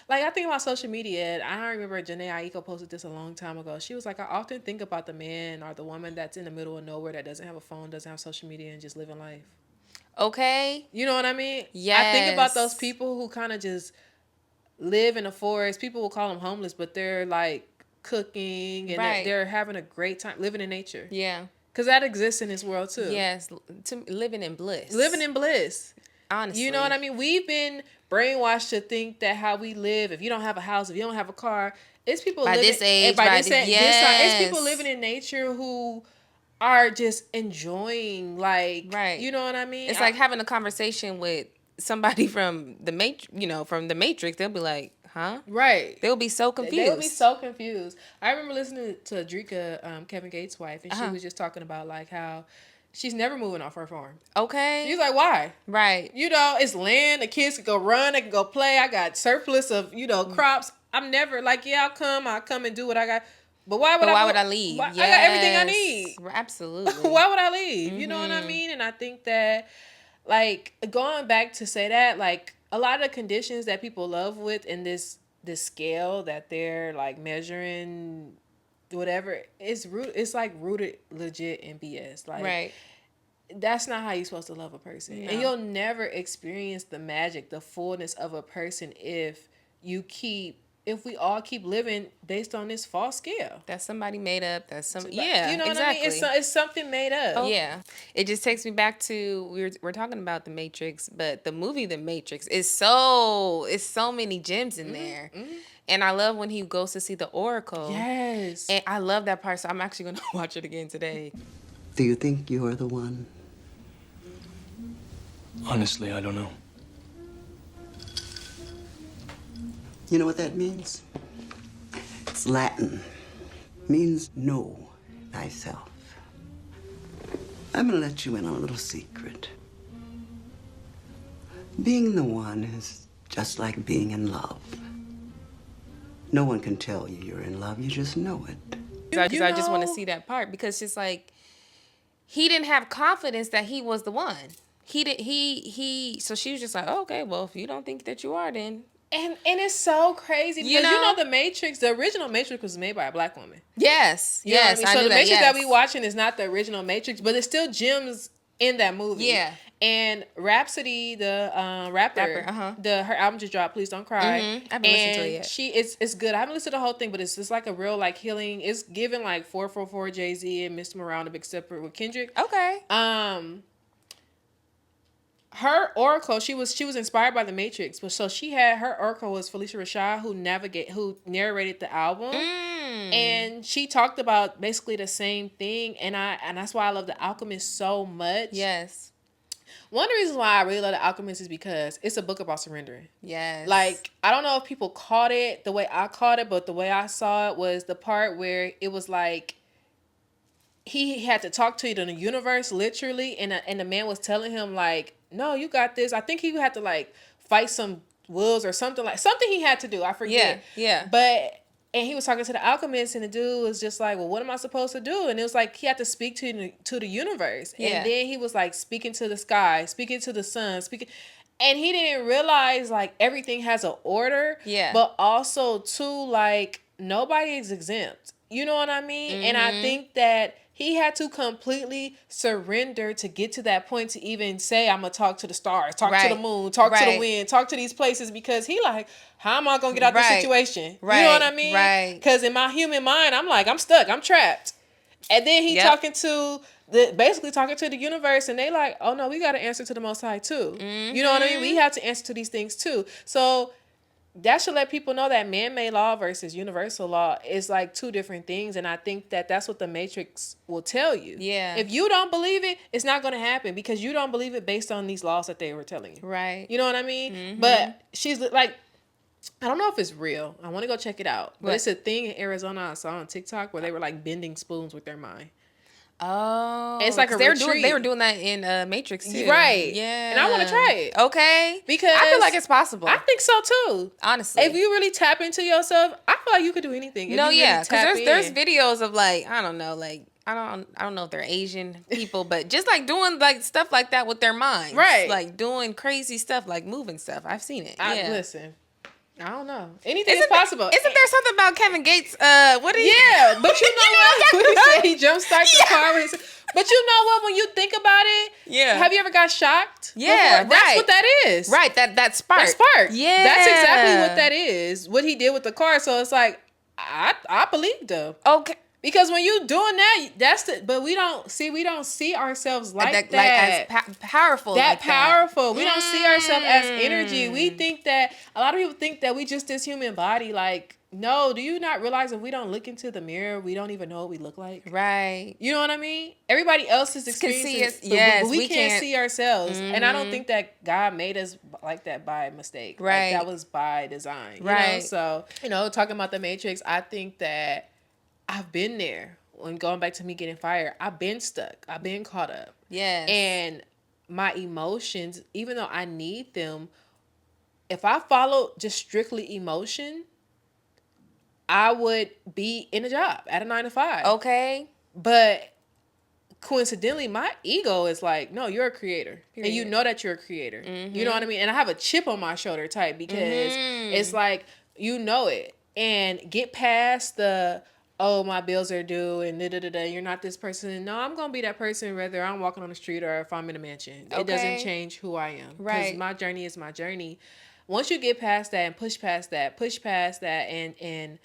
I think about social media, and I remember Janae Aiko posted this a long time ago. She was like, I often think about the man or the woman that's in the middle of nowhere that doesn't have a phone, doesn't have social media, and just living life. Okay. You know what I mean? Yes. I think about those people who kind of just live in the forest. People will call them homeless, but they're like cooking and they're having a great time living in nature. Yeah. Because that exists in this world too. Yes. Living in bliss. Living in bliss. Honestly. You know what I mean? We've been brainwashed to think that how we live, if you don't have a house, if you don't have a car, it's people by living, this age, it's people living in nature who are just enjoying, like, you know what I mean? It's like having a conversation with somebody from the Matrix. They'll be like, huh? Right. They'll be so confused. They'll be so confused. I remember listening to Drika, Kevin Gates' wife, and she was just talking about like how she's never moving off her farm. Okay. She's like, why? Right. It's land. The kids can go run. They can go play. I got surplus of, crops. I'm never like, I'll come and do what I got. But why would I leave? Yes. I got everything I need. Absolutely. Why would I leave? You know what I mean? And I think that, like, going back to say that, like, a lot of the conditions that people love with in this scale that they're like measuring, whatever, it's like rooted legit in BS. Like, that's not how you're supposed to love a person. No. And you'll never experience the magic, the fullness of a person if you keep if we all keep living based on this false scale? That somebody made up. That's some. Like, Yeah, you know what I mean? exactly. It's something made up. Yeah, it just takes me back to we're talking about the Matrix, but the movie The Matrix is so many gems in there, and I love when he goes to see the Oracle. Yes. And I love that part, so I'm actually gonna watch it again today. Do you think you're the one? Honestly, I don't know. You know what that means? It's Latin. Means know thyself. I'm gonna let you in on a little secret. Being the one is just like being in love. No one can tell you you're in love, you just know it. I just want to see that part because it's like he didn't have confidence that he was the one. So she was just like, oh, okay, well, if you don't think that you are, then. And it's so crazy because you know the Matrix, the original Matrix was made by a black woman. Yes, You know what I yes. mean? I So knew the Matrix that we yes. watching is not the original Matrix, but it's still gems in that movie. Yeah. And Rhapsody, the rapper, her album just dropped. Please Don't Cry. I haven't listened to it yet. It's good. I haven't listened to the whole thing, but it's just like a real like healing. It's given like 444 Jay-Z and Mr. Morale, the big stepper with Kendrick. Okay. Her oracle, she was inspired by the Matrix, but so she had her oracle was Felicia Rashad, who narrated the album, and she talked about basically the same thing, and that's why I love The Alchemist so much. Yes. One of the reasons why I really love The Alchemist is because it's a book about surrendering. Yes. Like, I don't know if people caught it the way I caught it, but the way I saw it was the part where it was like he had to talk to you in the universe, literally, and the man was telling him like, no, you got this. I think he had to like fight some wolves or something he had to do. I forget. Yeah. And he was talking to the alchemist, and the dude was just like, well, what am I supposed to do? And it was like he had to speak to the universe. Yeah. And then he was like speaking to the sky, speaking to the sun, and he didn't realize like everything has an order. Yeah. But also too, like, nobody is exempt. You know what I mean? And I think that he had to completely surrender to get to that point to even say, I'm going to talk to the stars, talk to the moon, talk to the wind, talk to these places, because he like, how am I going to get out this situation? You know what I mean? Right. Because in my human mind, I'm like, I'm stuck, I'm trapped. And then he basically talking to the universe, and they like, oh no, we got to answer to the Most High too. You know what I mean? We have to answer to these things too. So that should let people know that man-made law versus universal law is like two different things. And I think that that's what the Matrix will tell you. Yeah. If you don't believe it, it's not going to happen because you don't believe it based on these laws that they were telling you. Right. You know what I mean? But she's like, I don't know if it's real. I want to go check it out. But it's a thing in Arizona I saw on TikTok where they were like bending spoons with their mind. Oh, it's like they were doing that in Matrix too, right? Yeah, and I want to try it. Okay, because I feel like it's possible. I think so too. Honestly, if you really tap into yourself, I feel like you could do anything. Because there's videos of like I don't know if they're Asian people, but just like doing like stuff like that with their minds, right? Like doing crazy stuff, like moving stuff. I've seen it. Listen. I don't know. Anything is possible. Isn't there something about Kevin Gates? What is? Yeah, but you know what? He said he jump started the car. But you know what? When you think about it, have you ever got shocked? Yeah, before? That's what that is. Right, that spark. That spark. Yeah, that's exactly what that is. What he did with the car. So it's like I believed him. Okay. Because when you doing that, but we don't see ourselves like that. Like as powerful. That powerful. We don't see ourselves as energy. We think that, a lot of people think that we just this human body. Like, no, do you not realize if we don't look into the mirror, we don't even know what we look like? Right. You know what I mean? Everybody else is experiencing but we can't see ourselves. And I don't think that God made us like that by mistake. Right. Like, that was by design. Right. You know? So, talking about the Matrix, I think that I've been there. When going back to me getting fired, I've been stuck. I've been caught up. Yes. And my emotions, even though I need them, if I followed just strictly emotion, I would be in a job at a 9 to 5. Okay. But coincidentally, my ego is like, no, you're a creator. Period. And you know that you're a creator. You know what I mean? And I have a chip on my shoulder type because it's like, you know it. And get past the, oh, my bills are due and you're not this person. No, I'm going to be that person whether I'm walking on the street or if I'm in a mansion. Okay. It doesn't change who I am. Right. Because my journey is my journey. once you get past that and push past that and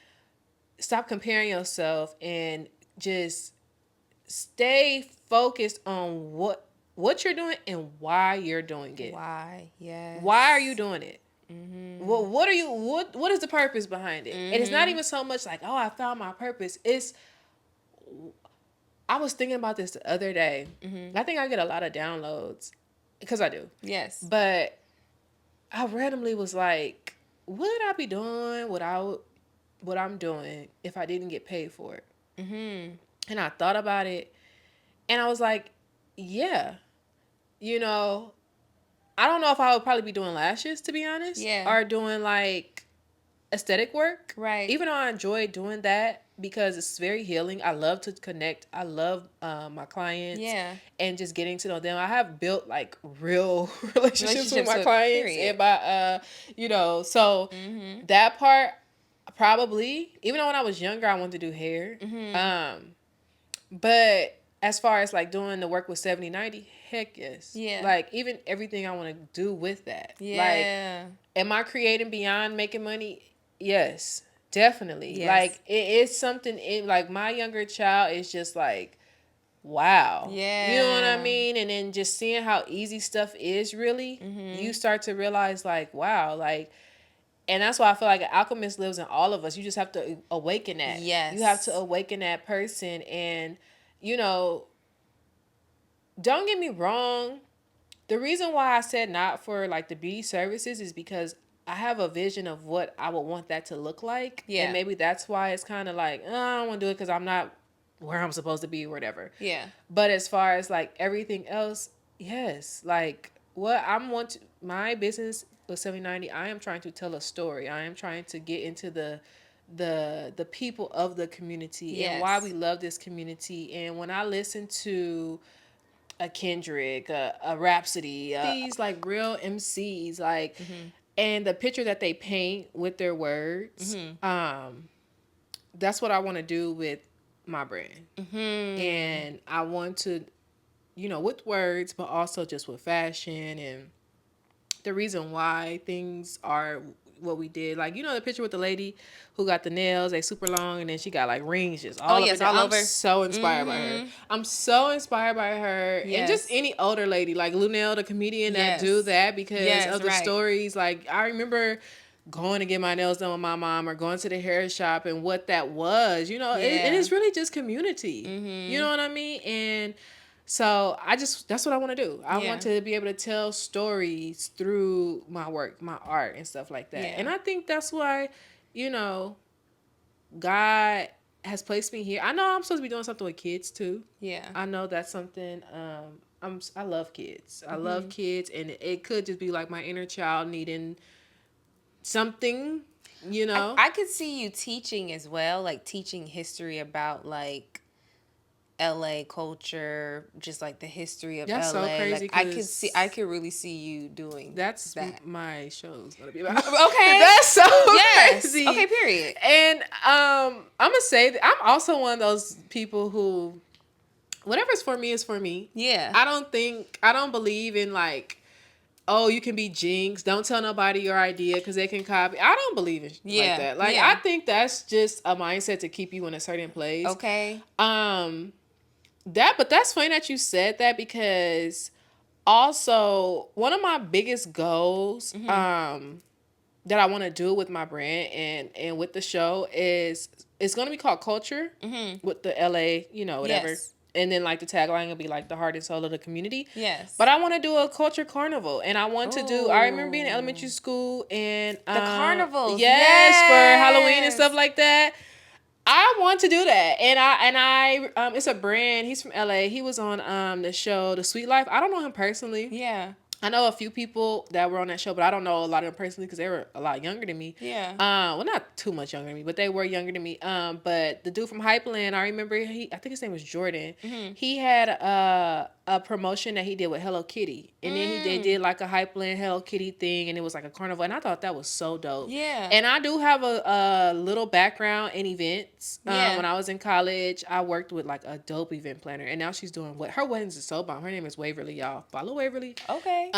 stop comparing yourself and just stay focused on what you're doing and why you're doing it. Why? Yes. Why are you doing it? What are you what is the purpose behind it? And it's not even so much like, oh, I found my purpose. It's I was thinking about this the other day. I think I get a lot of downloads because I do. Yes. But I randomly was like, would I be doing without what I'm doing if I didn't get paid for it? And I thought about it and I was like, yeah, you know, I don't know if I would probably be doing lashes, to be honest. Yeah. Or doing like aesthetic work. Right. Even though I enjoy doing that because it's very healing. I love to connect. I love my clients. Yeah. And just getting to know them. I have built like real relationships with my clients. Period. And my, you know, so that part probably, even though when I was younger, I wanted to do hair. But as far as like doing the work with 7090, heck yes. Yeah. Like even everything I want to do with that. Yeah. Like, am I creating beyond making money? Yes, definitely. Yes. Like it's something like my younger child is just like, wow. Yeah. You know what I mean? And then just seeing how easy stuff is really, you start to realize like, wow, like, and that's why I feel like an alchemist lives in all of us. You just have to awaken that. Yes. You have to awaken that person. And, you know, don't get me wrong. The reason why I said not for like the beauty services is because I have a vision of what I would want that to look like. Yeah. And maybe that's why it's kind of like, oh, I don't want to do it because I'm not where I'm supposed to be or whatever. Yeah. But as far as like everything else, yes. Like what my business with 790, I am trying to tell a story. I am trying to get into the people of the community and why we love this community. And when I listen to a Kendrick, a Rhapsody, these like real MCs, like, and the picture that they paint with their words, that's what I want to do with my brand. And I want to, you know, with words, but also just with fashion and the reason why things are what we did. Like, you know, the picture with the lady who got the nails, they super long, and then she got like rings just all over. All over. I'm so inspired by her. I'm so inspired by her. And just any older lady, like Lunel, the comedian that do that because of the stories. Like, I remember going to get my nails done with my mom or going to the hair shop and what that was, you know, and it's really just community. You know what I mean? And so that's what I want to do. I want to be able to tell stories through my work, my art and stuff like that. Yeah. And I think that's why, you know, God has placed me here. I know I'm supposed to be doing something with kids too. Yeah. I know that's something, I love kids. I love kids, and it could just be like my inner child needing something, you know. I could see you teaching as well, like teaching history about like LA culture, just like the history of that's LA. So crazy. Like, I could really see you doing that. My show's gonna be about. Okay. That's so crazy. Okay, period. And I'm gonna say that I'm also one of those people who whatever's for me is for me. Yeah. I don't believe in like, oh, you can be jinxed. Don't tell nobody your idea because they can copy. I don't believe in like that. Like I think that's just a mindset to keep you in a certain place. Okay. But that's funny that you said that because also one of my biggest goals that I want to do with my brand and with the show is it's going to be called Culture with the LA, you know, whatever. Yes. And then like the tagline will be like the heart and soul of the community. Yes. But I want to do a culture carnival and I want to do, I remember being in elementary school and the carnival. Yes, for Halloween and stuff like that. I want to do that. And I it's a brand. He's from LA. He was on the show The Sweet Life. I don't know him personally. Yeah. I know a few people that were on that show, but I don't know a lot of them personally because they were a lot younger than me. Yeah. Well, not too much younger than me, but they were younger than me. But the dude from Hypeland, I remember I think his name was Jordan. He had a promotion that he did with Hello Kitty, and then they did like a Hypeland Hello Kitty thing, and it was like a carnival, and I thought that was so dope. Yeah. And I do have a little background in events. When I was in college, I worked with like a dope event planner, and now she's doing her weddings is so bomb. Her name is Waverly, y'all. Follow Waverly. Okay.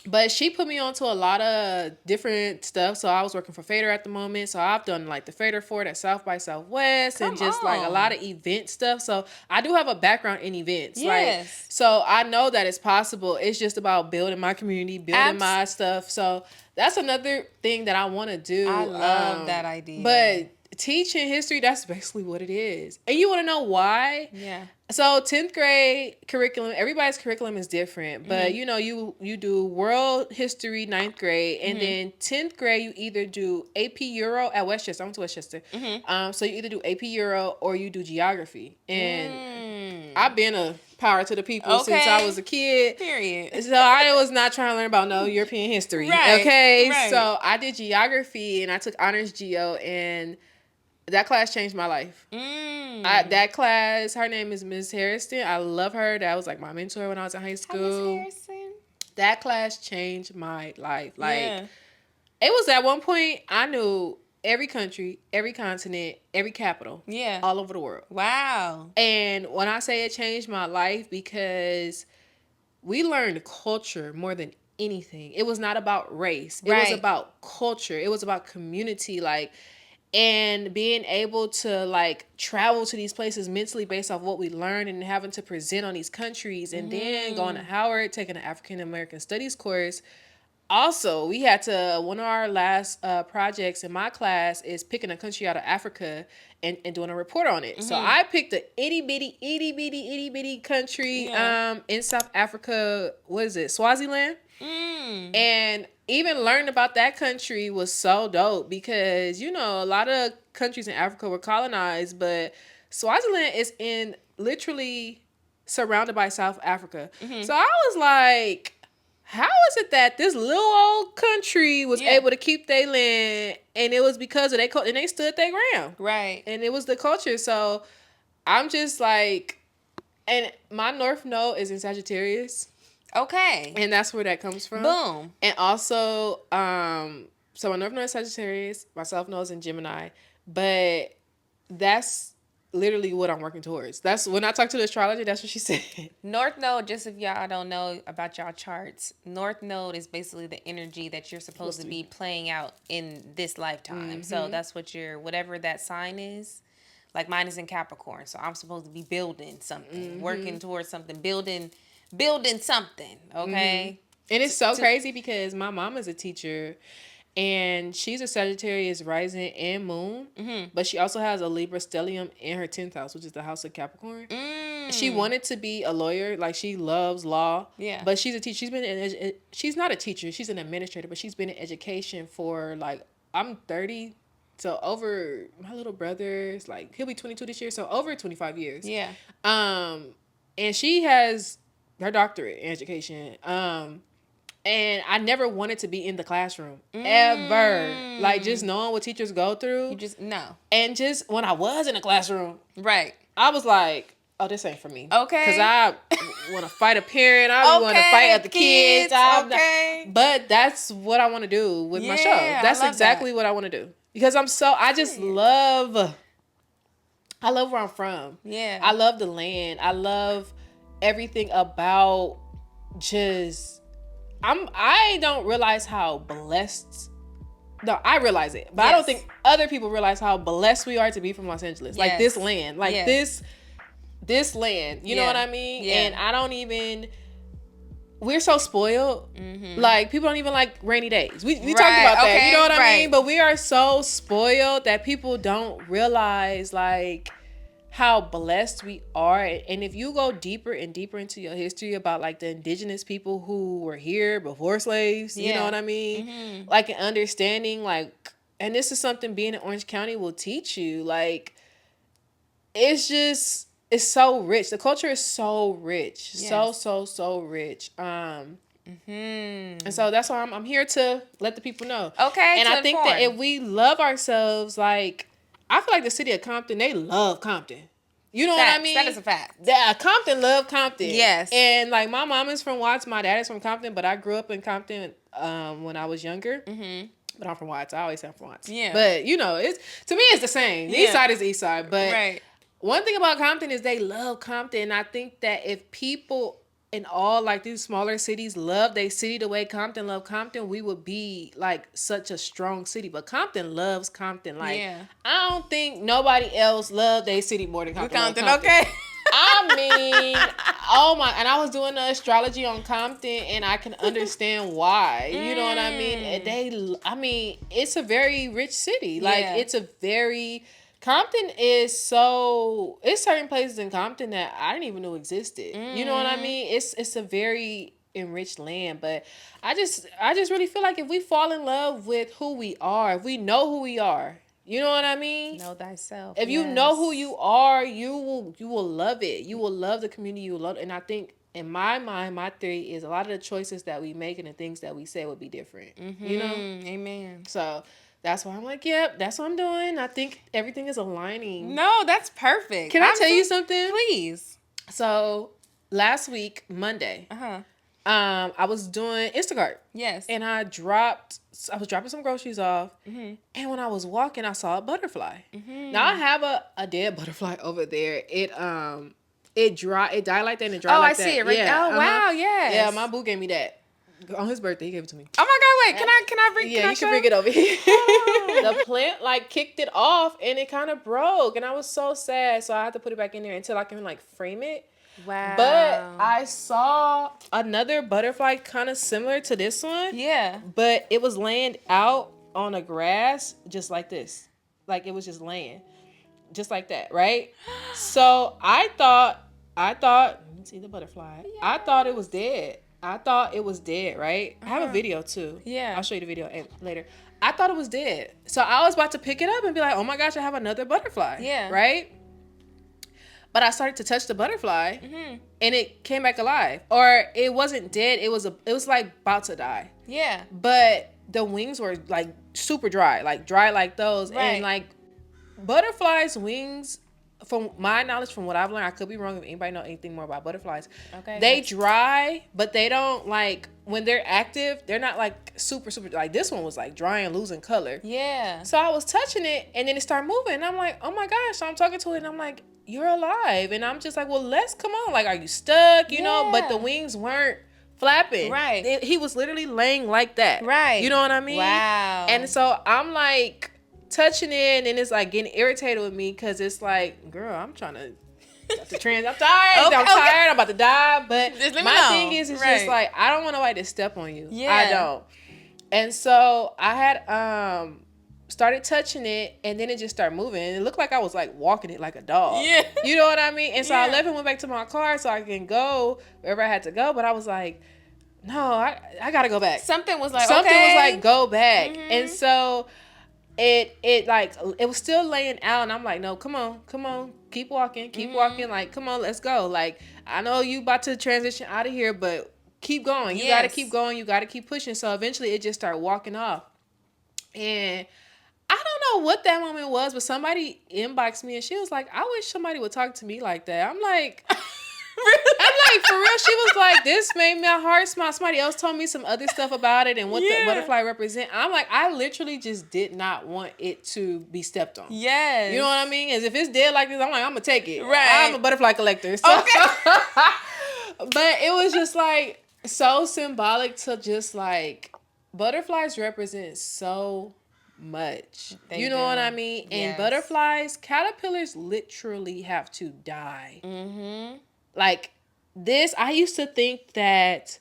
But she put me onto a lot of different stuff. So I was working for Fader at the moment. So I've done like the Fader Fort at South by Southwest and Come just like a lot on. of event stuff. So I do have a background in events. Like, Yes. so I know that it's possible. It's just about building my community, building my stuff. So that's another thing that I want to do. I love that idea. But teaching history, that's basically what it is. And you want to know why? Yeah. So 10th grade curriculum, everybody's curriculum is different, but you know, you do world history 9th grade, and then 10th grade you either do AP Euro at Westchester. I went to Westchester. So you either do AP Euro or you do geography. And I've been a power to the people since I was a kid. Period. So I was not trying to learn about no European history. Right, Okay. right. So I did geography and I took honors geo, and that class changed my life. That class, her name is Ms. Harrison. I love her. That was like my mentor when I was in high school. Harrison. That class changed my life. Like, it was at one point I knew every country, every continent, every capital. Yeah. All over the world. Wow. And when I say it changed my life, because we learned culture more than anything. It was not about race. It was about culture. It was about community. Like, and being able to like travel to these places mentally based off what we learned and having to present on these countries, and then going to Howard, taking an African American Studies course. Also, we had to, one of our last projects in my class is picking a country out of Africa and doing a report on it. So I picked a itty bitty country in South Africa. What is it? Swaziland. And even learning about that country was so dope because, you know, a lot of countries in Africa were colonized, but Swaziland is in literally surrounded by South Africa. So I was like, how is it that this little old country was able to keep their land? And it was because of their culture, and they stood their ground. Right. And it was the culture. So I'm just like, and my North Node is in Sagittarius. Okay. And that's where that comes from. Boom. And also, so my North Node is Sagittarius, my South Node is in Gemini, but that's literally what I'm working towards. That's when I talk to the astrologer, that's what she said. North Node, just if y'all don't know about y'all charts, North Node is basically the energy that you're supposed to be playing out in this lifetime. So that's what whatever that sign is. Like mine is in Capricorn, so I'm supposed to be building something, working towards something, building something, okay? And it's so crazy because my mom is a teacher, and she's a Sagittarius rising and moon, but she also has a Libra stellium in her 10th house, which is the house of Capricorn. She wanted to be a lawyer, like she loves law. Yeah. But she's a teacher. She's not a teacher. She's an administrator, but she's been in education for like, I'm 30. So over, my little brother's like, he'll be 22 this year. So over 25 years. Yeah. And she has her doctorate in education. And I never wanted to be in the classroom ever. Like, just knowing what teachers go through. You just, no. And just when I was in the classroom, Right. I was like, oh, this ain't for me. Okay. Because I want to fight a parent. I want to fight other kids. But that's what I want to do with my show. That's exactly what I want to do. Because I just love where I'm from. Yeah. I love the land. I love everything about just, I don't realize how blessed. No, I realize it, but I don't think other people realize how blessed we are to be from Los Angeles. Like this land, like this land. You know what I mean? Yeah. And I don't even. We're so spoiled. Like, people don't even like rainy days. We talked about that. You know what I mean? But we are so spoiled that people don't realize like how blessed we are. And if you go deeper and deeper into your history about like the indigenous people who were here before slaves, you know what I mean? Like an understanding, like, and this is something being in Orange County will teach you. Like, it's so rich. The culture is so rich. So rich. And so that's why I'm here to let the people know. Okay. And I think that if we love ourselves, like, I feel like the city of Compton, they love Compton. You know what I mean? That is a fact. Compton love Compton. Yes. And like, my mom is from Watts, my dad is from Compton, but I grew up in Compton when I was younger. But I'm from Watts. I always say I'm from Watts. Yeah. But you know, to me it's the same. The east side is the east side. But one thing about Compton is they love Compton. And I think that if people in all like these smaller cities love they city the way Compton love Compton, we would be like such a strong city. But Compton loves Compton. Like, Yeah. I don't think nobody else loved their city more than Compton. Compton, Compton. okay. I mean, oh my, and I was doing the astrology on Compton, and I can understand why. You know what I mean? I mean, it's a very rich city. Like, Yeah. it's a very, Compton is so, it's certain places in Compton that I didn't even know existed. You know what I mean? It's a very enriched land, but I just really feel like if we fall in love with who we are, if we know who we are, you know what I mean? Know thyself. If you know who you are, you will love it. You will love the community. You will love it. And I think in my mind, my theory is a lot of the choices that we make and the things that we say would be different. You know? Amen. So that's why I'm like, yep, that's what I'm doing. I think everything is aligning. No, that's perfect. Can I tell you something? Please. So last week, Monday, I was doing Instacart. Yes. And I was dropping some groceries off. And when I was walking, I saw a butterfly. Now I have a dead butterfly over there. It died like that and it dried like that. I see it right. Yeah, Oh wow, yes. Yeah, my boo gave me that. On his birthday, he gave it to me. Oh my God, wait, can I bring Yeah, you can bring it over here. The plant like kicked it off and it kind of broke. And I was so sad. So I had to put it back in there until I can like frame it. Wow. But I saw another butterfly kind of similar to this one. Yeah. But it was laying out on the grass just like this. Like it was just laying. Just like that, right? So I thought, let me see the butterfly. Yeah. I thought it was dead. Right? I have a video too. Yeah. I'll show you the video later. I thought it was dead. So I was about to pick it up and be like, oh my gosh, I have another butterfly. Yeah. Right? But I started to touch the butterfly, and it came back alive. Or it wasn't dead. It was like about to die. Yeah. But the wings were like super dry like those. Right. And like butterflies' wings, from my knowledge, from what I've learned, I could be wrong if anybody know anything more about butterflies. Okay. They dry, but they don't like when they're active. They're not like super like this one was like dry and losing color. Yeah. So I was touching it, and then it started moving. And I'm like, oh my gosh! So I'm talking to it, and I'm like, you're alive. And I'm just like, well, let's come on. Like, are you stuck? You know? But the wings weren't flapping. Right. He was literally laying like that. Right. You know what I mean? Wow. And so I'm like touching it, and it's like getting irritated with me because it's like, girl, I'm trying to. I'm tired. I'm tired. I'm about to die. But my thing is, it's just like I don't want nobody to step on you. Yeah. I don't. And so I had started touching it, and then it just started moving. And it looked like I was like walking it like a dog. Yeah. You know what I mean? And so I left and went back to my car so I can go wherever I had to go. But I was like, no, I gotta go back. Something was like, go back. And so it was still laying out, and I'm like, no, come on, keep walking, like, come on, let's go. Like, I know you about to transition out of here, but keep going. You gotta keep going, you gotta keep pushing. So eventually it just started walking off. And I don't know what that moment was, but somebody inboxed me and she was like, I wish somebody would talk to me like that. I'm like, for real. She was like, this made my heart smile. Somebody else told me some other stuff about it and what the butterfly represent. I'm like, I literally just did not want it to be stepped on. Yes. You know what I mean? As if it's dead like this, I'm like, I'm gonna take it. Right. I'm a butterfly collector. So. Okay. But it was just like so symbolic to just like butterflies represent so much. You know what I mean? And butterflies, caterpillars literally have to die. Like this, I used to think that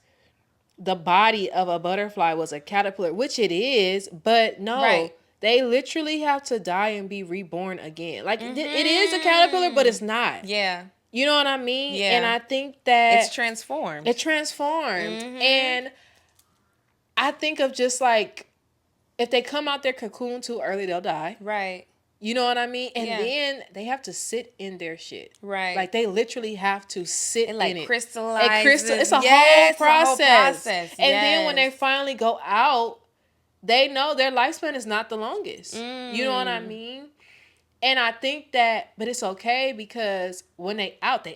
the body of a butterfly was a caterpillar, which it is, but no, they literally have to die and be reborn again. Like it is a caterpillar, but it's not. Yeah. You know what I mean? Yeah. And I think that it's transformed. And I think of just like, if they come out their cocoon too early, they'll die. Right. You know what I mean? And then they have to sit in their shit. Right. Like they literally have to sit in it. Crystallize. It's a whole process. And then when they finally go out, they know their lifespan is not the longest. You know what I mean? And I think that, but it's okay because when they out.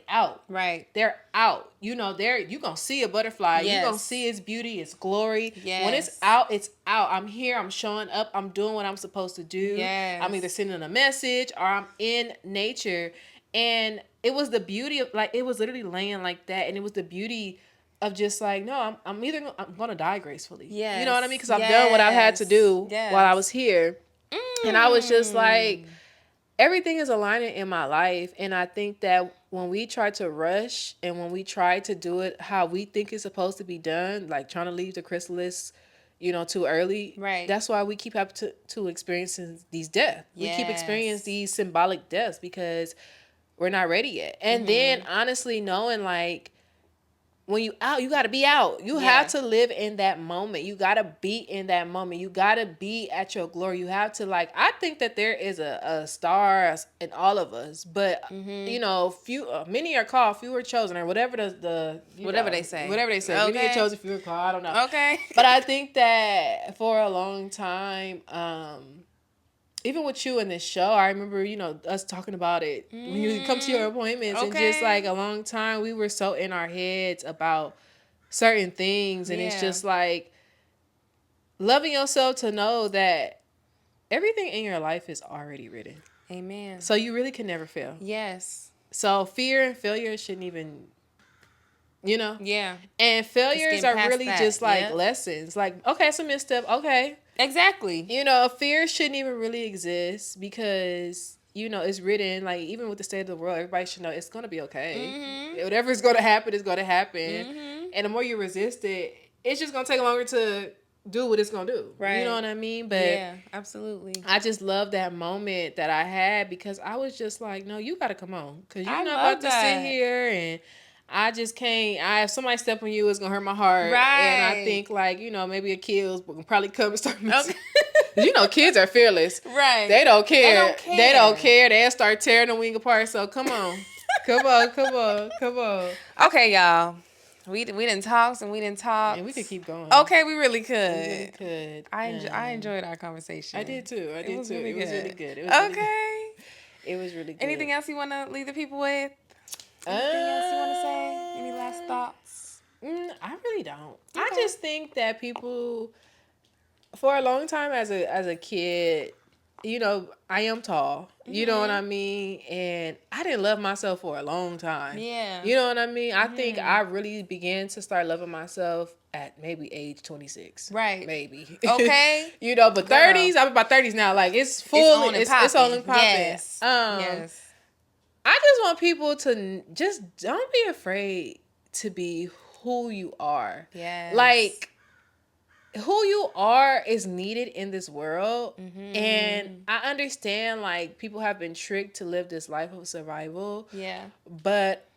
Right. They're out. You know, you going to see a butterfly. You're going to see its beauty, its glory. Yes. When it's out, it's out. I'm here. I'm showing up. I'm doing what I'm supposed to do. Yes. I'm either sending a message or I'm in nature. And it was the beauty of, like, it was literally laying like that. And it was the beauty of just like, no, I'm gonna die gracefully. Yes. You know what I mean? Because I've done what I've had to do while I was here, and I was just like, everything is aligning in my life. And I think that when we try to rush and when we try to do it how we think it's supposed to be done, like trying to leave the chrysalis, too early, right? That's why we keep having to experiencing these deaths. We keep experiencing these symbolic deaths because we're not ready yet. And then honestly knowing like, when you out, you got to be out. You have to live in that moment. You got to be in that moment. You got to be at your glory. You have to like, I think that there is a star in all of us, but few, many are called, few are chosen, or whatever whatever they say. Okay. Many are chosen, few are called. I don't know. Okay. But I think that for a long time, even with you in this show, I remember, us talking about it when you come to your appointments. And just like a long time, we were so in our heads about certain things. And it's just like loving yourself to know that everything in your life is already written. Amen. So you really can never fail. Yes. So fear and failure shouldn't even, Yeah. And failures are really just like Yeah. lessons. Like, okay, it's a misstep. Okay. Exactly. Fear shouldn't even really exist because, it's written, like, even with the state of the world, everybody should know it's going to be okay. Whatever's going to happen is going to happen. And the more you resist it, it's just going to take longer to do what it's going to do. Right. You know what I mean? But yeah, absolutely. I just love that moment that I had because I was just like, no, you got to come on. Because you're I not love about to sit here and I just can't. If somebody step on you, it's gonna hurt my heart. Right. And I think like maybe a kid will probably come and start. Kids are fearless. Right. They don't care. They don't care. They'll start tearing the wing apart. So come on, come on. Okay, y'all. We didn't talk and we didn't talk. And we could keep going. Okay, we really could. I enjoyed our conversation. I did too. It was really good. Okay. It was really good. Anything else you want to leave the people with? Anything else you want to say? Any last thoughts? I really don't. Okay. I just think that people, for a long time as a kid, I am tall. You know what I mean? And I didn't love myself for a long time. Yeah. You know what I mean? I think I really began to start loving myself at maybe age 26. Right. Maybe. Okay. But 30s, I'm about 30s now. Like, it's full. It's on and popping. Yes. Yes. I just want people to just don't be afraid to be who you are. Yes. Like, who you are is needed in this world. And I understand, like, people have been tricked to live this life of survival. Yeah. But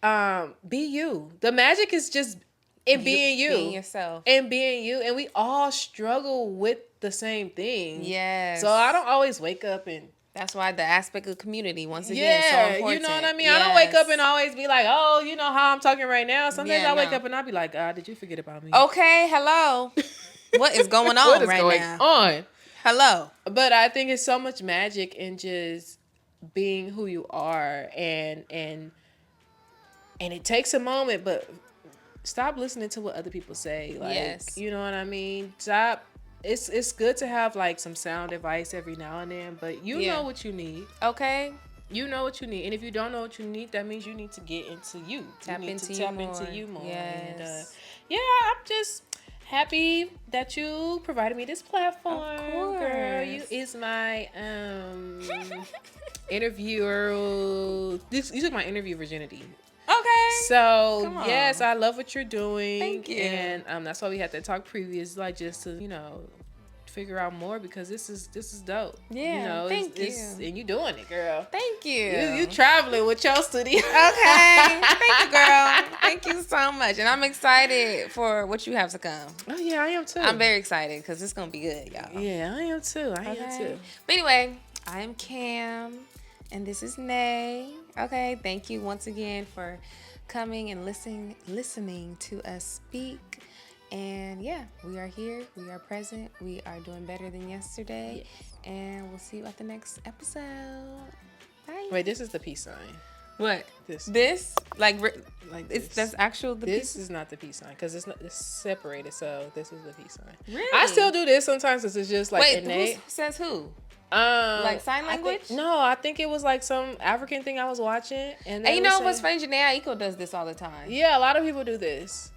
be you. The magic is just in being you. Being yourself. And being you. And we all struggle with the same thing. Yes. So I don't always wake up and... That's why the aspect of community, once again, is so important. You know what I mean? Yes. I don't wake up and always be like, oh, how I'm talking right now. Sometimes I wake up and I'll be like, God, did you forget about me? Okay, hello. What is going on now? Hello. But I think it's so much magic in just being who you are. And it takes a moment, but stop listening to what other people say. Like, yes. You know what I mean? Stop. It's good to have like some sound advice every now and then, but you know what you need. Okay. You know what you need. And if you don't know what you need, that means you need to get into you. Tap into you more. Yes. And I'm just happy that you provided me this platform. Of course. Girl, you is my interviewer. You took my interview virginity. Okay. So, yes, I love what you're doing. Thank you. And that's why we had to talk previous, like, just to, figure out more because this is dope. Yeah. Thank you. And you doing it, girl. Thank you. You traveling with your studio. Okay. Thank you, girl. Thank you so much. And I'm excited for what you have to come. Oh, yeah, I am too. I'm very excited because it's going to be good, y'all. Yeah, I am too. I am too. But anyway, I am Cam. And this is Nay. Okay, thank you once again for coming and listening to us speak. And yeah, we are here. We are present. We are doing better than yesterday. Yes. And we'll see you at the next episode. Bye. Wait, this is the peace sign. What? This? Like this. That's actual the This peace? is not the peace sign because it's separated. So this is the peace sign. Really? I still do this sometimes because it's just like innate. Who says who? Like sign language? I think it was like some African thing I was watching, and you know what's funny? Janae Aiko does this all the time. Yeah, a lot of people do this.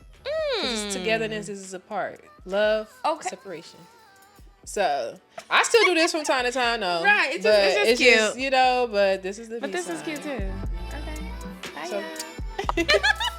'Cause it's togetherness, this is apart. Love, Okay. separation. So I still do this from time to time, though. Right, it's but just cute. you know, but this is the But this is V-sign. cute too. Okay. Bye, So- y'all.